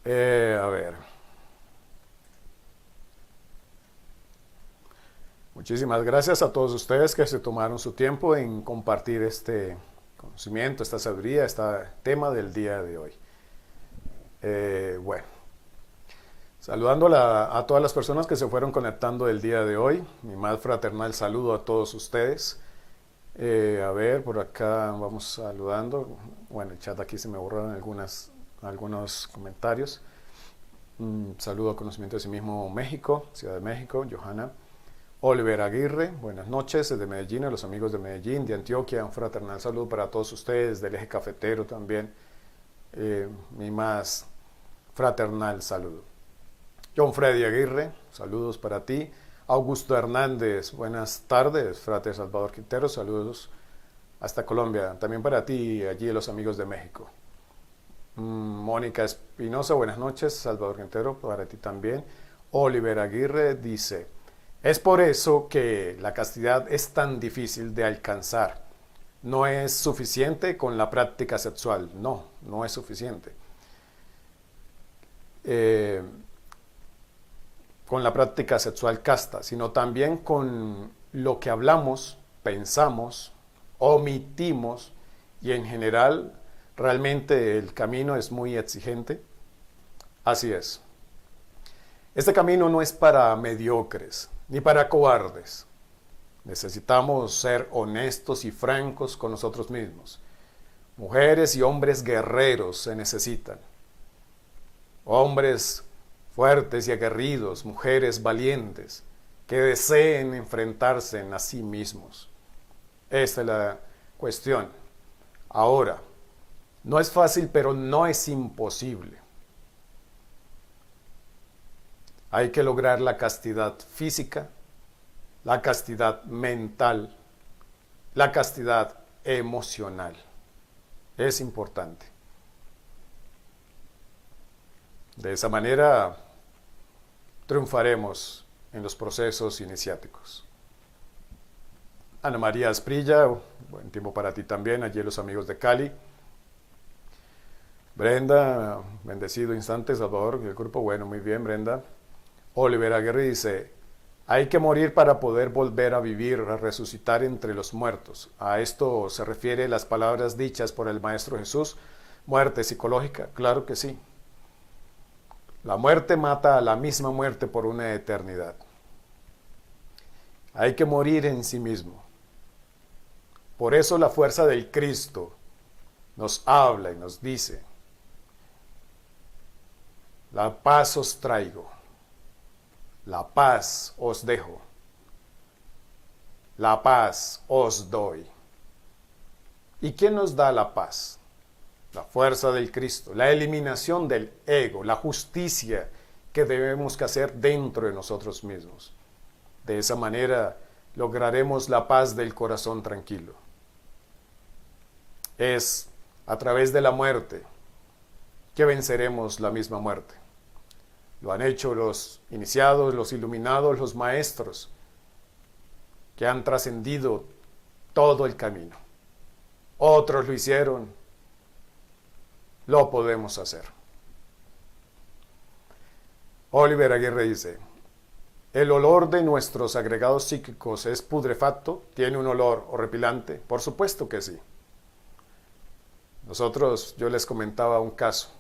[SPEAKER 1] A ver. Muchísimas gracias a todos ustedes que se tomaron su tiempo en compartir este conocimiento, esta sabiduría, este tema del día de hoy. Bueno, saludando a todas las personas que se fueron conectando el día de hoy, mi más fraternal saludo a todos ustedes. A ver, por acá vamos saludando. Bueno, el chat aquí se me borraron algunos comentarios. Saludo a Conocimiento de Sí Mismo México, Ciudad de México, Johanna. Oliver Aguirre, buenas noches desde Medellín, a los amigos de Medellín, de Antioquia, un fraternal saludo para todos ustedes, del eje cafetero también, mi más fraternal saludo. John Freddy Aguirre, saludos para ti. Augusto Hernández, buenas tardes. Frater Salvador Quintero, saludos hasta Colombia, también para ti, allí los amigos de México. Mónica Espinosa, buenas noches. Salvador Quintero, para ti también. Oliver Aguirre dice: es por eso que la castidad es tan difícil de alcanzar. No es suficiente con la práctica sexual. No, no es suficiente. Con la práctica sexual casta, sino también con lo que hablamos, pensamos, omitimos, y en general realmente el camino es muy exigente. Así es. Este camino no es para mediocres, ni para cobardes. Necesitamos ser honestos y francos con nosotros mismos. Mujeres y hombres guerreros se necesitan. Hombres fuertes y aguerridos, mujeres valientes, que deseen enfrentarse a sí mismos. Esta es la cuestión. Ahora, no es fácil, pero no es imposible. Hay que lograr la castidad física, la castidad mental, la castidad emocional. Es importante. De esa manera triunfaremos en los procesos iniciáticos. Ana María Asprilla, buen tiempo para ti también, allí los amigos de Cali. Brenda, bendecido instante, Salvador, el grupo, bueno, muy bien, Brenda. Oliver Aguirre dice, hay que morir para poder volver a vivir, a resucitar entre los muertos. A esto se refiere las palabras dichas por el Maestro Jesús. Muerte psicológica, claro que sí. La muerte mata a la misma muerte por una eternidad. Hay que morir en sí mismo. Por eso la fuerza del Cristo nos habla y nos dice, la paz os traigo, la paz os dejo, la paz os doy. ¿Y quién nos da la paz? La fuerza del Cristo, la eliminación del ego, la justicia que debemos que hacer dentro de nosotros mismos. De esa manera lograremos la paz del corazón tranquilo. Es a través de la muerte que venceremos la misma muerte. Lo han hecho los iniciados, los iluminados, los maestros, que han trascendido todo el camino. Otros lo hicieron, lo podemos hacer. Oliver Aguirre dice, ¿el olor de nuestros agregados psíquicos es putrefacto? ¿Tiene un olor horripilante? Por supuesto que sí. Yo les comentaba un caso.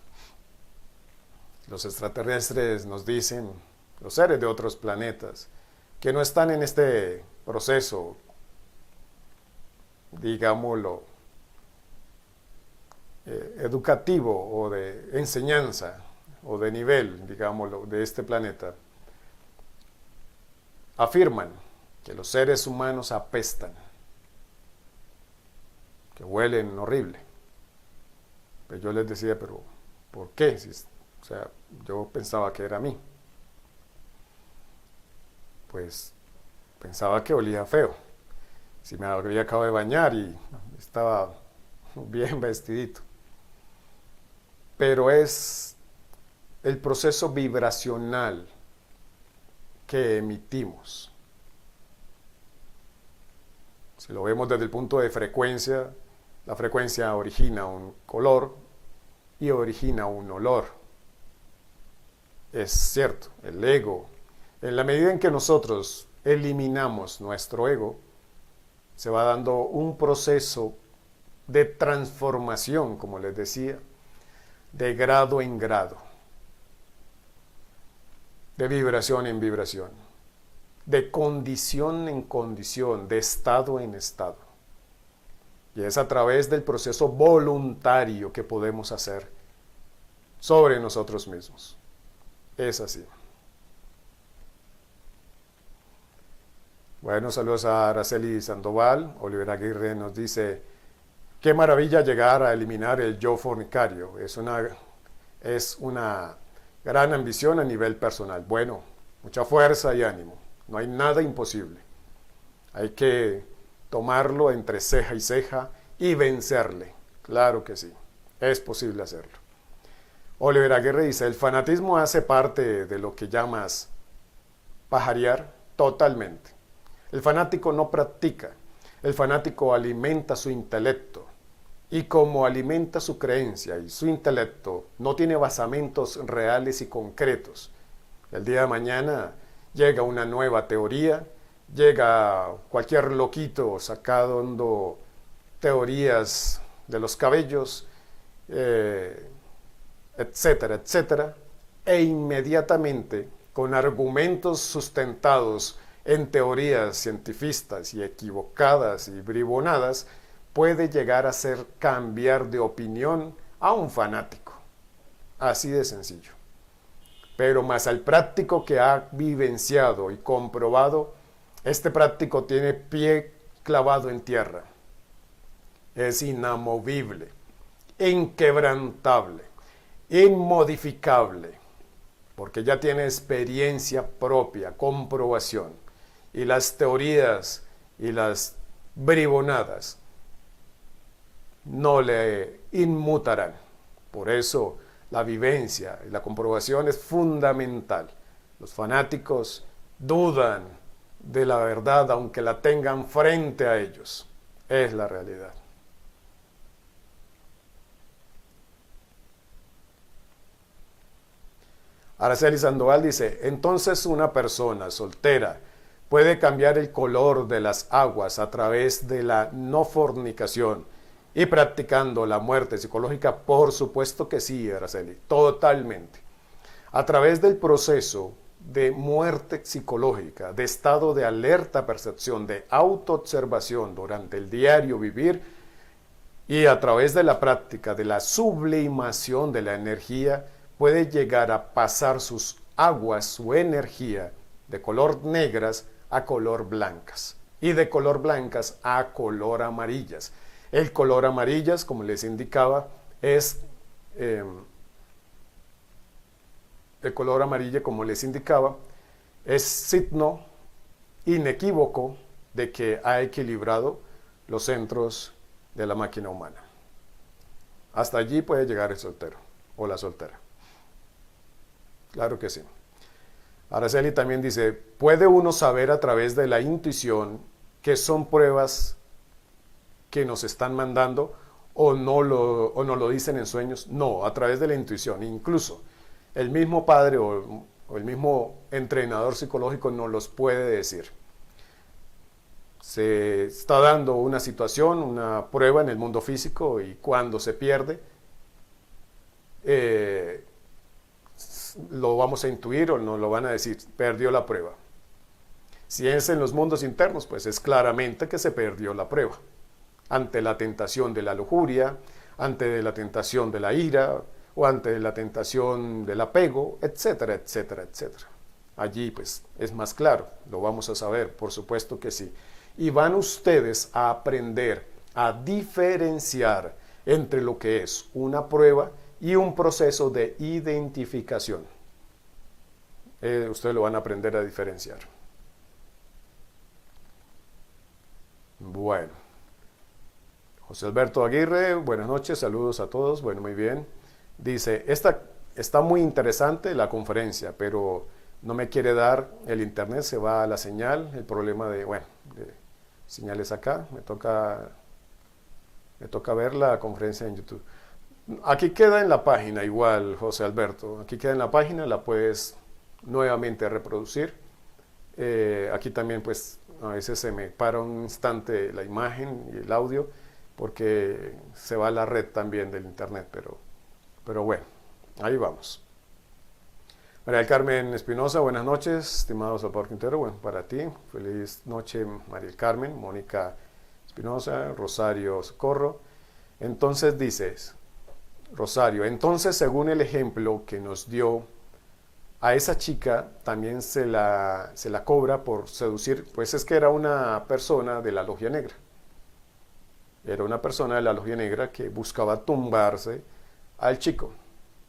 [SPEAKER 1] Los extraterrestres nos dicen, los seres de otros planetas, que no están en este proceso, digámoslo, educativo o de enseñanza o de nivel, digámoslo, de este planeta. Afirman que los seres humanos apestan, que huelen horrible. Pues yo les decía, pero ¿por qué? O sea, yo pensaba que era a mí. Pues pensaba que olía feo. Si me había acabado de bañar y estaba bien vestidito. Pero es el proceso vibracional que emitimos. Si lo vemos desde el punto de frecuencia, la frecuencia origina un color y origina un olor. Es cierto, el ego, en la medida en que nosotros eliminamos nuestro ego, se va dando un proceso de transformación, como les decía, de grado en grado, de vibración en vibración, de condición en condición, de estado en estado. Y es a través del proceso voluntario que podemos hacer sobre nosotros mismos. Es así. Bueno, saludos a Araceli Sandoval. Oliver Aguirre nos dice, qué maravilla llegar a eliminar el yo fornicario. Es una gran ambición a nivel personal. Bueno, mucha fuerza y ánimo. No hay nada imposible. Hay que tomarlo entre ceja y ceja y vencerle. Claro que sí, es posible hacerlo. Oliver Aguirre dice, ¿el fanatismo hace parte de lo que llamas pajarear? Totalmente. El fanático no practica, el fanático alimenta su intelecto. Y como alimenta su creencia y su intelecto, no tiene basamentos reales y concretos. El día de mañana llega una nueva teoría, llega cualquier loquito sacando teorías de los cabellos, etcétera, etcétera, e inmediatamente, con argumentos sustentados en teorías cientifistas y equivocadas y bribonadas, puede llegar a hacer cambiar de opinión a un fanático. Así de sencillo. Pero más al práctico que ha vivenciado y comprobado, este práctico tiene pie clavado en tierra. Es inamovible, inquebrantable, inmodificable, porque ya tiene experiencia propia, comprobación. Y las teorías y las bribonadas no le inmutarán. Por eso la vivencia y la comprobación es fundamental. Los fanáticos dudan de la verdad aunque la tengan frente a ellos. Es la realidad. Araceli Sandoval dice, entonces una persona soltera puede cambiar el color de las aguas a través de la no fornicación y practicando la muerte psicológica. Por supuesto que sí, Araceli, totalmente. A través del proceso de muerte psicológica, de estado de alerta percepción, de autoobservación durante el diario vivir y a través de la práctica de la sublimación de la energía, puede llegar a pasar sus aguas, su energía, de color negras a color blancas y de color blancas a color amarillas. El color amarillas, como les indicaba, es el color amarillo, como les indicaba, es signo inequívoco de que ha equilibrado los centros de la máquina humana. Hasta allí puede llegar el soltero o la soltera. Claro que sí. Araceli también dice, ¿puede uno saber a través de la intuición que son pruebas que nos están mandando o no lo dicen en sueños? No, a través de la intuición. Incluso el mismo padre o el mismo entrenador psicológico nos los puede decir. Se está dando una situación, una prueba en el mundo físico y cuando se pierde, lo vamos a intuir o nos lo van a decir, perdió la prueba. Si es en los mundos internos, pues es claramente que se perdió la prueba. Ante la tentación de la lujuria, ante la tentación de la ira, o ante la tentación del apego, etcétera, etcétera, etcétera. Allí pues es más claro, lo vamos a saber, por supuesto que sí. Y van ustedes a aprender a diferenciar entre lo que es una prueba y un proceso de identificación. Ustedes lo van a aprender a diferenciar. Bueno. José Alberto Aguirre, buenas noches, saludos a todos. Bueno, muy bien. Dice, está muy interesante la conferencia, pero no me quiere dar el internet, se va a la señal, el problema de señales acá, me toca ver la conferencia en YouTube. Aquí queda en la página igual, José Alberto, aquí queda en la página, la puedes nuevamente reproducir. Aquí también pues a veces se me para un instante la imagen y el audio porque se va a la red también del internet, pero bueno, ahí vamos. María del Carmen Espinosa, buenas noches, estimado Salvador Quintero, bueno, para ti, feliz noche María del Carmen, Mónica Espinosa, Rosario Socorro. Entonces dices, Rosario, entonces según el ejemplo que nos dio, a esa chica también se la cobra por seducir, pues es que era una persona de la logia negra. Era una persona de la logia negra que buscaba tumbarse al chico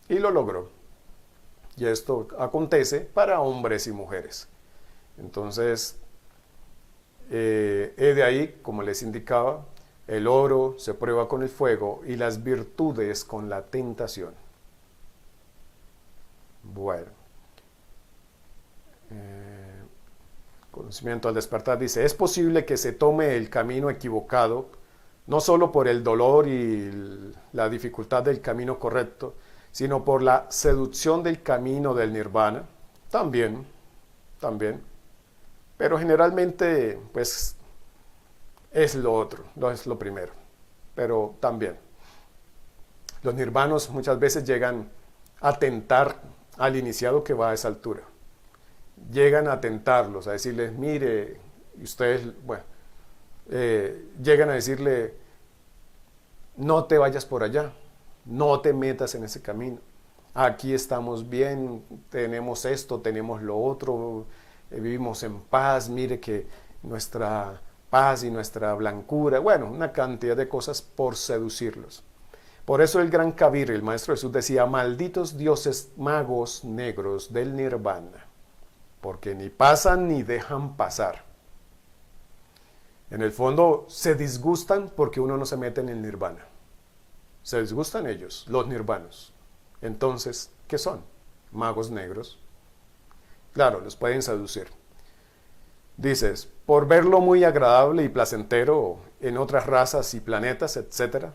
[SPEAKER 1] y lo logró. Y esto acontece para hombres y mujeres. Entonces, de ahí, como les indicaba, el oro se prueba con el fuego y las virtudes con la tentación. Bueno. Conocimiento al despertar dice, es posible que se tome el camino equivocado, no solo por el dolor y la dificultad del camino correcto, sino por la seducción del camino del nirvana. También. Pero generalmente, pues, es lo otro, no es lo primero. Pero también. Los nirvanos muchas veces llegan a tentar al iniciado que va a esa altura. llegan a tentarlos, a decirles, mire, y ustedes, bueno, llegan a decirle, no te vayas por allá, no te metas en ese camino. Aquí estamos bien, tenemos esto, tenemos lo otro, vivimos en paz, mire que nuestra paz y nuestra blancura, bueno, una cantidad de cosas por seducirlos. Por eso el gran Kabir, el Maestro Jesús, decía, malditos dioses magos negros del nirvana, porque ni pasan ni dejan pasar. En el fondo se disgustan porque uno no se mete en el nirvana. Se disgustan ellos, los nirvanos. Entonces, ¿qué son? Magos negros. Claro, los pueden seducir. Dices, por verlo muy agradable y placentero en otras razas y planetas, etc.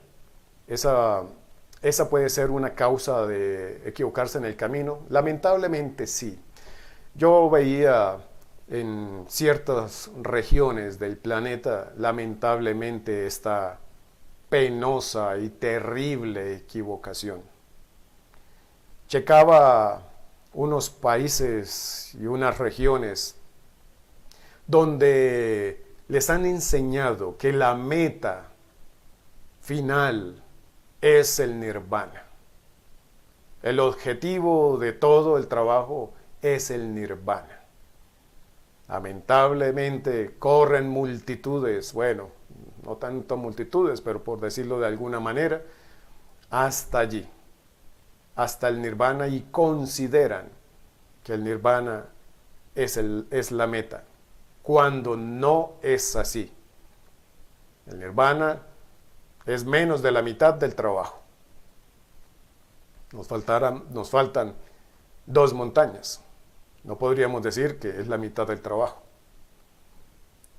[SPEAKER 1] Esa puede ser una causa de equivocarse en el camino. Lamentablemente sí. Yo veía en ciertas regiones del planeta, lamentablemente, esta penosa y terrible equivocación. Checaba unos países y unas regiones donde les han enseñado que la meta final es el nirvana. El objetivo de todo el trabajo es el nirvana. Lamentablemente corren multitudes, bueno, no tanto multitudes, pero por decirlo de alguna manera, hasta allí, hasta el nirvana, y consideran que el nirvana es la meta, cuando no es así. El nirvana es menos de la mitad del trabajo. Nos faltan 2 montañas. No podríamos decir que es la mitad del trabajo.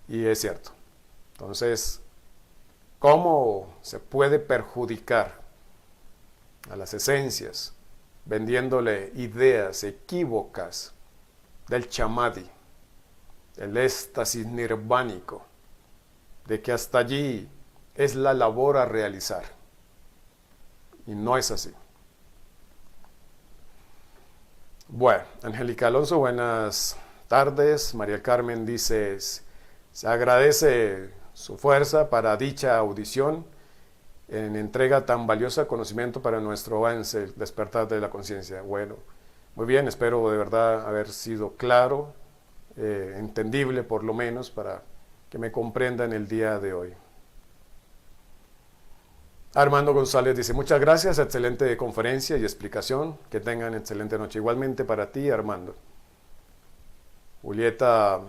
[SPEAKER 1] Y es cierto. Entonces, ¿cómo se puede perjudicar a las esencias vendiéndole ideas equívocas del chamadhi, el éxtasis nirvánico, de que hasta allí es la labor a realizar? Y no es así. Bueno, Angélica Alonso, buenas tardes. María Carmen dice, se agradece su fuerza para dicha audición en entrega tan valiosa conocimiento para nuestro avance, el despertar de la conciencia. Bueno, muy bien, espero de verdad haber sido claro, entendible por lo menos, para que me comprendan el día de hoy. Armando González dice, muchas gracias, excelente conferencia y explicación, que tengan excelente noche. Igualmente para ti, Armando. Julieta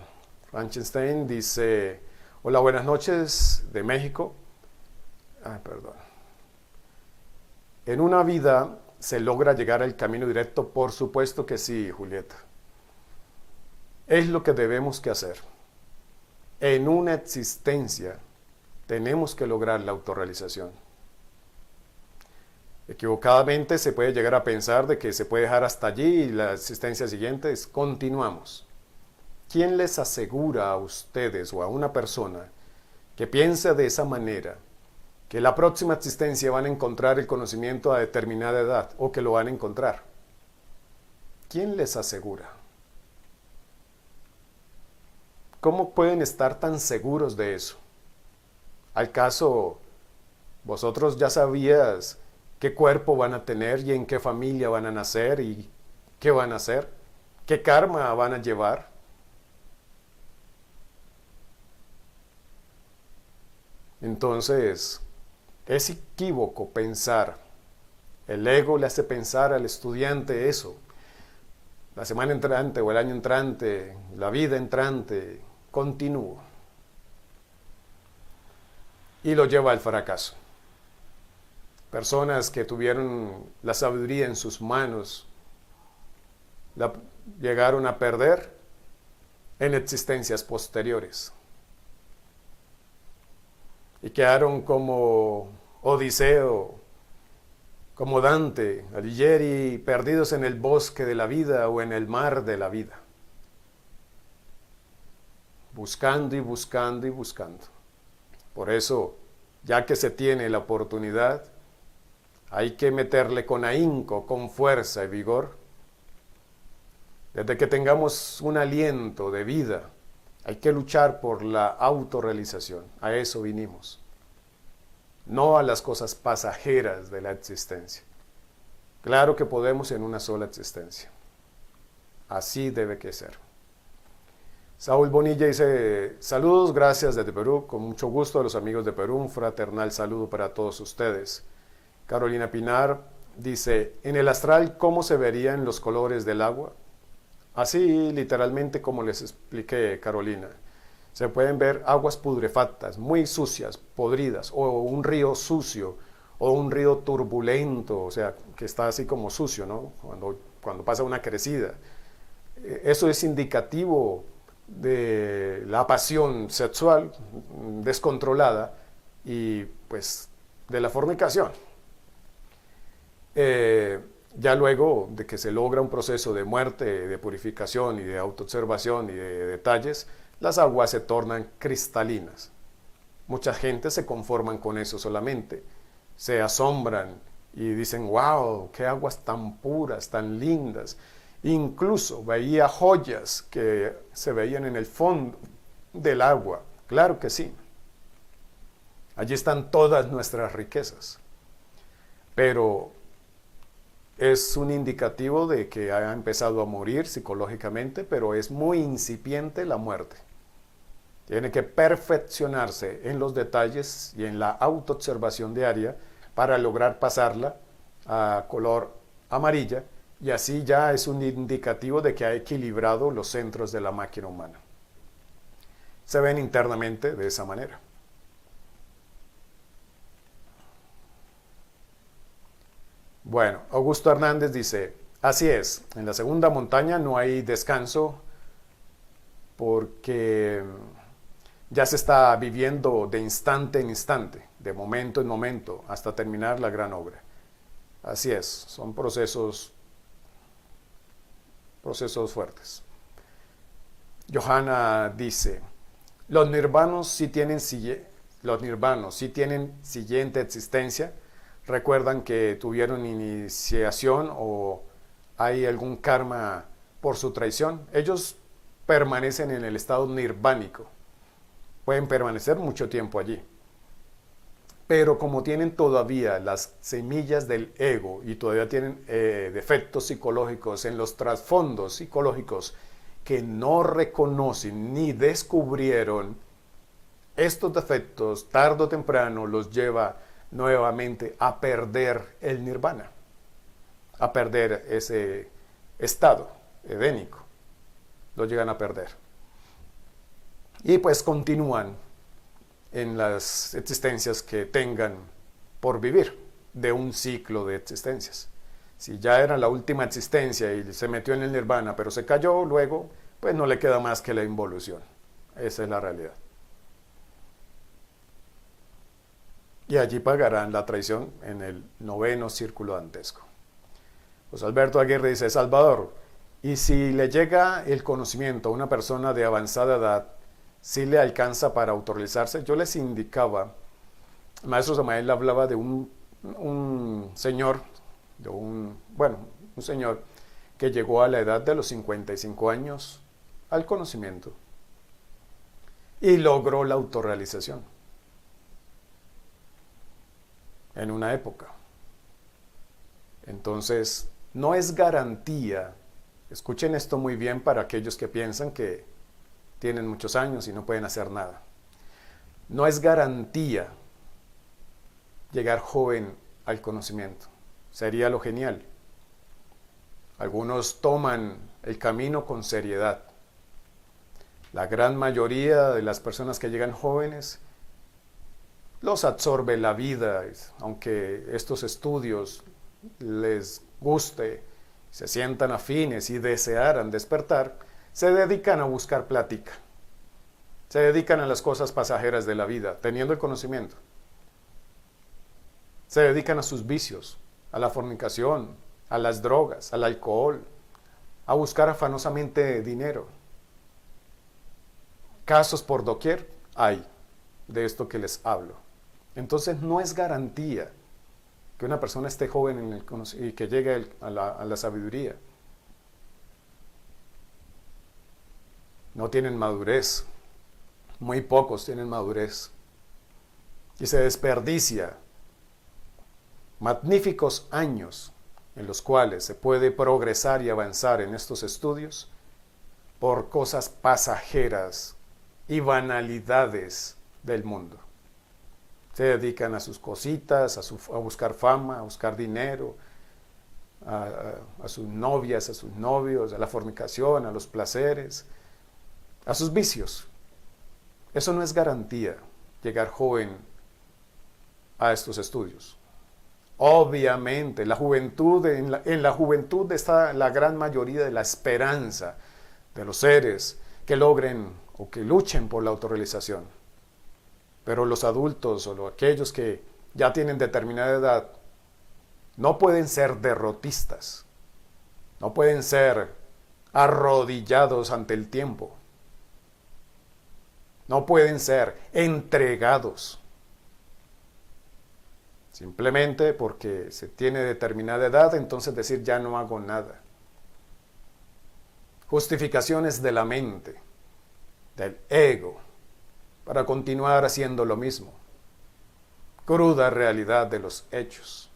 [SPEAKER 1] Frankenstein dice, hola, buenas noches de México. Perdón. ¿En una vida se logra llegar al camino directo? Por supuesto que sí, Julieta. Es lo que debemos que hacer. En una existencia tenemos que lograr la autorrealización. Equivocadamente se puede llegar a pensar de que se puede dejar hasta allí y la existencia siguiente es continuamos. ¿Quién les asegura a ustedes o a una persona que piense de esa manera que la próxima existencia van a encontrar el conocimiento a determinada edad o que lo van a encontrar? ¿Quién les asegura? ¿Cómo pueden estar tan seguros de eso? ¿Al caso vosotros ya sabías qué cuerpo van a tener y en qué familia van a nacer y qué van a hacer? ¿Qué karma van a llevar? Entonces, es equívoco pensar. El ego le hace pensar al estudiante eso. La semana entrante o el año entrante, la vida entrante, continúa. Y lo lleva al fracaso. Personas que tuvieron la sabiduría en sus manos, la llegaron a perder en existencias posteriores. Y quedaron como Odiseo, como Dante, Alighieri, perdidos en el bosque de la vida o en el mar de la vida. Buscando y buscando y buscando. Por eso, ya que se tiene la oportunidad, hay que meterle con ahínco, con fuerza y vigor, Desde que tengamos un aliento de vida, hay que luchar por la autorrealización. A eso vinimos. No a las cosas pasajeras de la existencia. Claro que podemos en una sola existencia. Así debe que ser. Saúl Bonilla dice, saludos, gracias desde Perú, con mucho gusto a los amigos de Perú, un fraternal saludo para todos ustedes. Carolina Pinar dice, en el astral, ¿cómo se verían los colores del agua? Así literalmente como les expliqué, Carolina. Se pueden ver aguas putrefactas, muy sucias, podridas, o un río sucio, o un río turbulento, o sea, que está así como sucio, ¿no? Cuando pasa una crecida. Eso es indicativo de la pasión sexual descontrolada y pues de la fornicación. Ya luego de que se logra un proceso de muerte, de purificación y de autoobservación y de detalles, las aguas se tornan cristalinas. Mucha gente se conforman con eso solamente, se asombran y dicen, wow, qué aguas tan puras, tan lindas. Incluso veía joyas que se veían en el fondo del agua. Claro que sí. Allí están todas nuestras riquezas. Pero es un indicativo de que ha empezado a morir psicológicamente, pero es muy incipiente la muerte. Tiene que perfeccionarse en los detalles y en la autoobservación diaria para lograr pasarla a color amarilla, y así ya es un indicativo de que ha equilibrado los centros de la máquina humana. Se ven internamente de esa manera. Bueno, Augusto Hernández dice, así es, en la segunda montaña no hay descanso porque ya se está viviendo de instante en instante, de momento en momento, hasta terminar la gran obra. Así es, son procesos fuertes. Johanna dice, los nirvanos sí tienen siguiente existencia, recuerdan que tuvieron iniciación o hay algún karma por su traición. Ellos permanecen en el estado nirvánico, pueden permanecer mucho tiempo allí. Pero como tienen todavía las semillas del ego y todavía tienen defectos psicológicos en los trasfondos psicológicos que no reconocen ni descubrieron, estos defectos tarde o temprano los lleva nuevamente a perder el nirvana, a perder ese estado edénico, lo llegan a perder. Y pues continúan en las existencias que tengan por vivir, de un ciclo de existencias. Si ya era la última existencia y se metió en el nirvana, pero se cayó luego, pues no le queda más que la involución. Esa es la realidad. Y allí pagarán la traición en el 9º círculo dantesco. José Alberto Aguirre dice, Salvador, y si le llega el conocimiento a una persona de avanzada edad, ¿sí le alcanza para autorrealizarse? Yo les indicaba, el maestro Samael hablaba de un señor, un señor que llegó a la edad de los 55 años al conocimiento y logró la autorrealización en una época. Entonces, no es garantía, escuchen esto muy bien para aquellos que piensan que tienen muchos años y no pueden hacer nada. No es garantía llegar joven al conocimiento. Sería lo genial. Algunos toman el camino con seriedad. La gran mayoría de las personas que llegan jóvenes los absorbe la vida, aunque estos estudios les guste, se sientan afines y desearan despertar, se dedican a buscar plática, se dedican a las cosas pasajeras de la vida, teniendo el conocimiento. Se dedican a sus vicios, a la fornicación, a las drogas, al alcohol, a buscar afanosamente dinero. Casos por doquier hay de esto que les hablo. Entonces no es garantía que una persona esté joven y que llegue a la sabiduría. no tienen madurez, muy pocos tienen madurez, y se desperdicia magníficos años en los cuales se puede progresar y avanzar en estos estudios por cosas pasajeras y banalidades del mundo. Se dedican a sus cositas, a buscar fama, a buscar dinero, a sus novias, a sus novios, a la fornicación, a los placeres, a sus vicios. Eso no es garantía, llegar joven a estos estudios. Obviamente, la juventud, en la juventud está la gran mayoría de la esperanza de los seres que logren o que luchen por la autorrealización. Pero los adultos o aquellos que ya tienen determinada edad no pueden ser derrotistas, no pueden ser arrodillados ante el tiempo, no pueden ser entregados. Simplemente porque se tiene determinada edad, entonces decir ya no hago nada. Justificaciones de la mente, del ego, para continuar haciendo lo mismo. Cruda realidad de los hechos.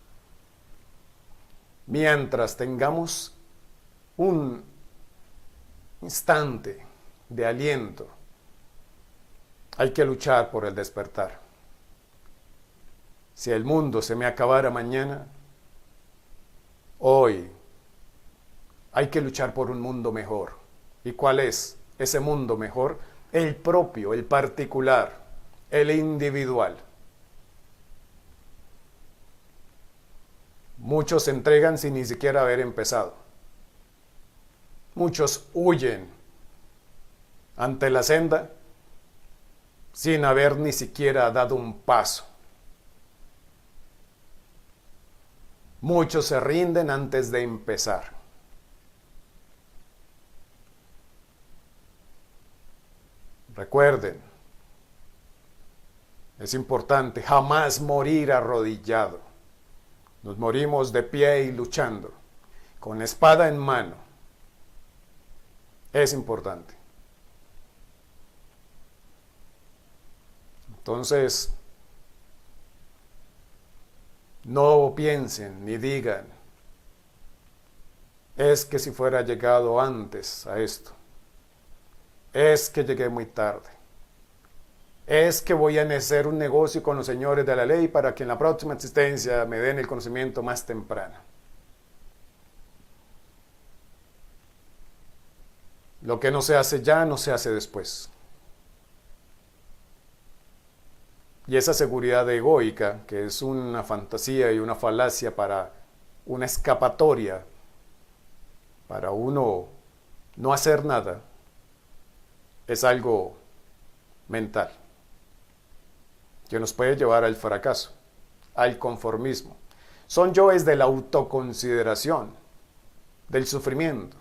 [SPEAKER 1] Mientras tengamos un instante de aliento, hay que luchar por el despertar. Si el mundo se me acabara mañana, hoy hay que luchar por un mundo mejor. ¿Y cuál es ese mundo mejor? El propio, el particular, el individual. Muchos se entregan sin ni siquiera haber empezado. Muchos huyen ante la senda sin haber ni siquiera dado un paso. Muchos se rinden antes de empezar. Recuerden, es importante jamás morir arrodillado. Nos morimos de pie y luchando, con la espada en mano. Es importante. Entonces, no piensen ni digan, es que si fuera llegado antes a esto, es que llegué muy tarde, es que voy a hacer un negocio con los señores de la ley para que en la próxima existencia me den el conocimiento más temprano. Lo que no se hace ya, no se hace después. Y esa seguridad egoica, que es una fantasía y una falacia para una escapatoria, para uno no hacer nada, es algo mental, que nos puede llevar al fracaso, al conformismo. Son yoes de la autoconsideración, del sufrimiento.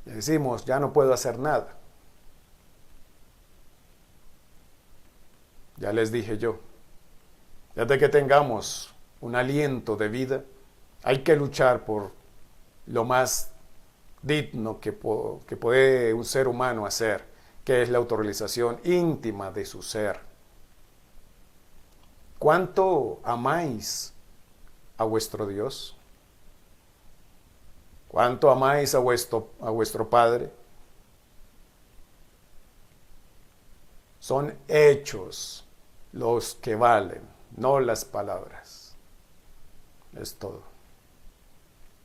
[SPEAKER 1] Y decimos, ya no puedo hacer nada. Ya les dije yo, desde que tengamos un aliento de vida, hay que luchar por lo más digno que puede un ser humano hacer, que es la autorrealización íntima de su ser. ¿Cuánto amáis a vuestro Dios? ¿Cuánto amáis a vuestro Padre? Son hechos los que valen, no las palabras. Es todo.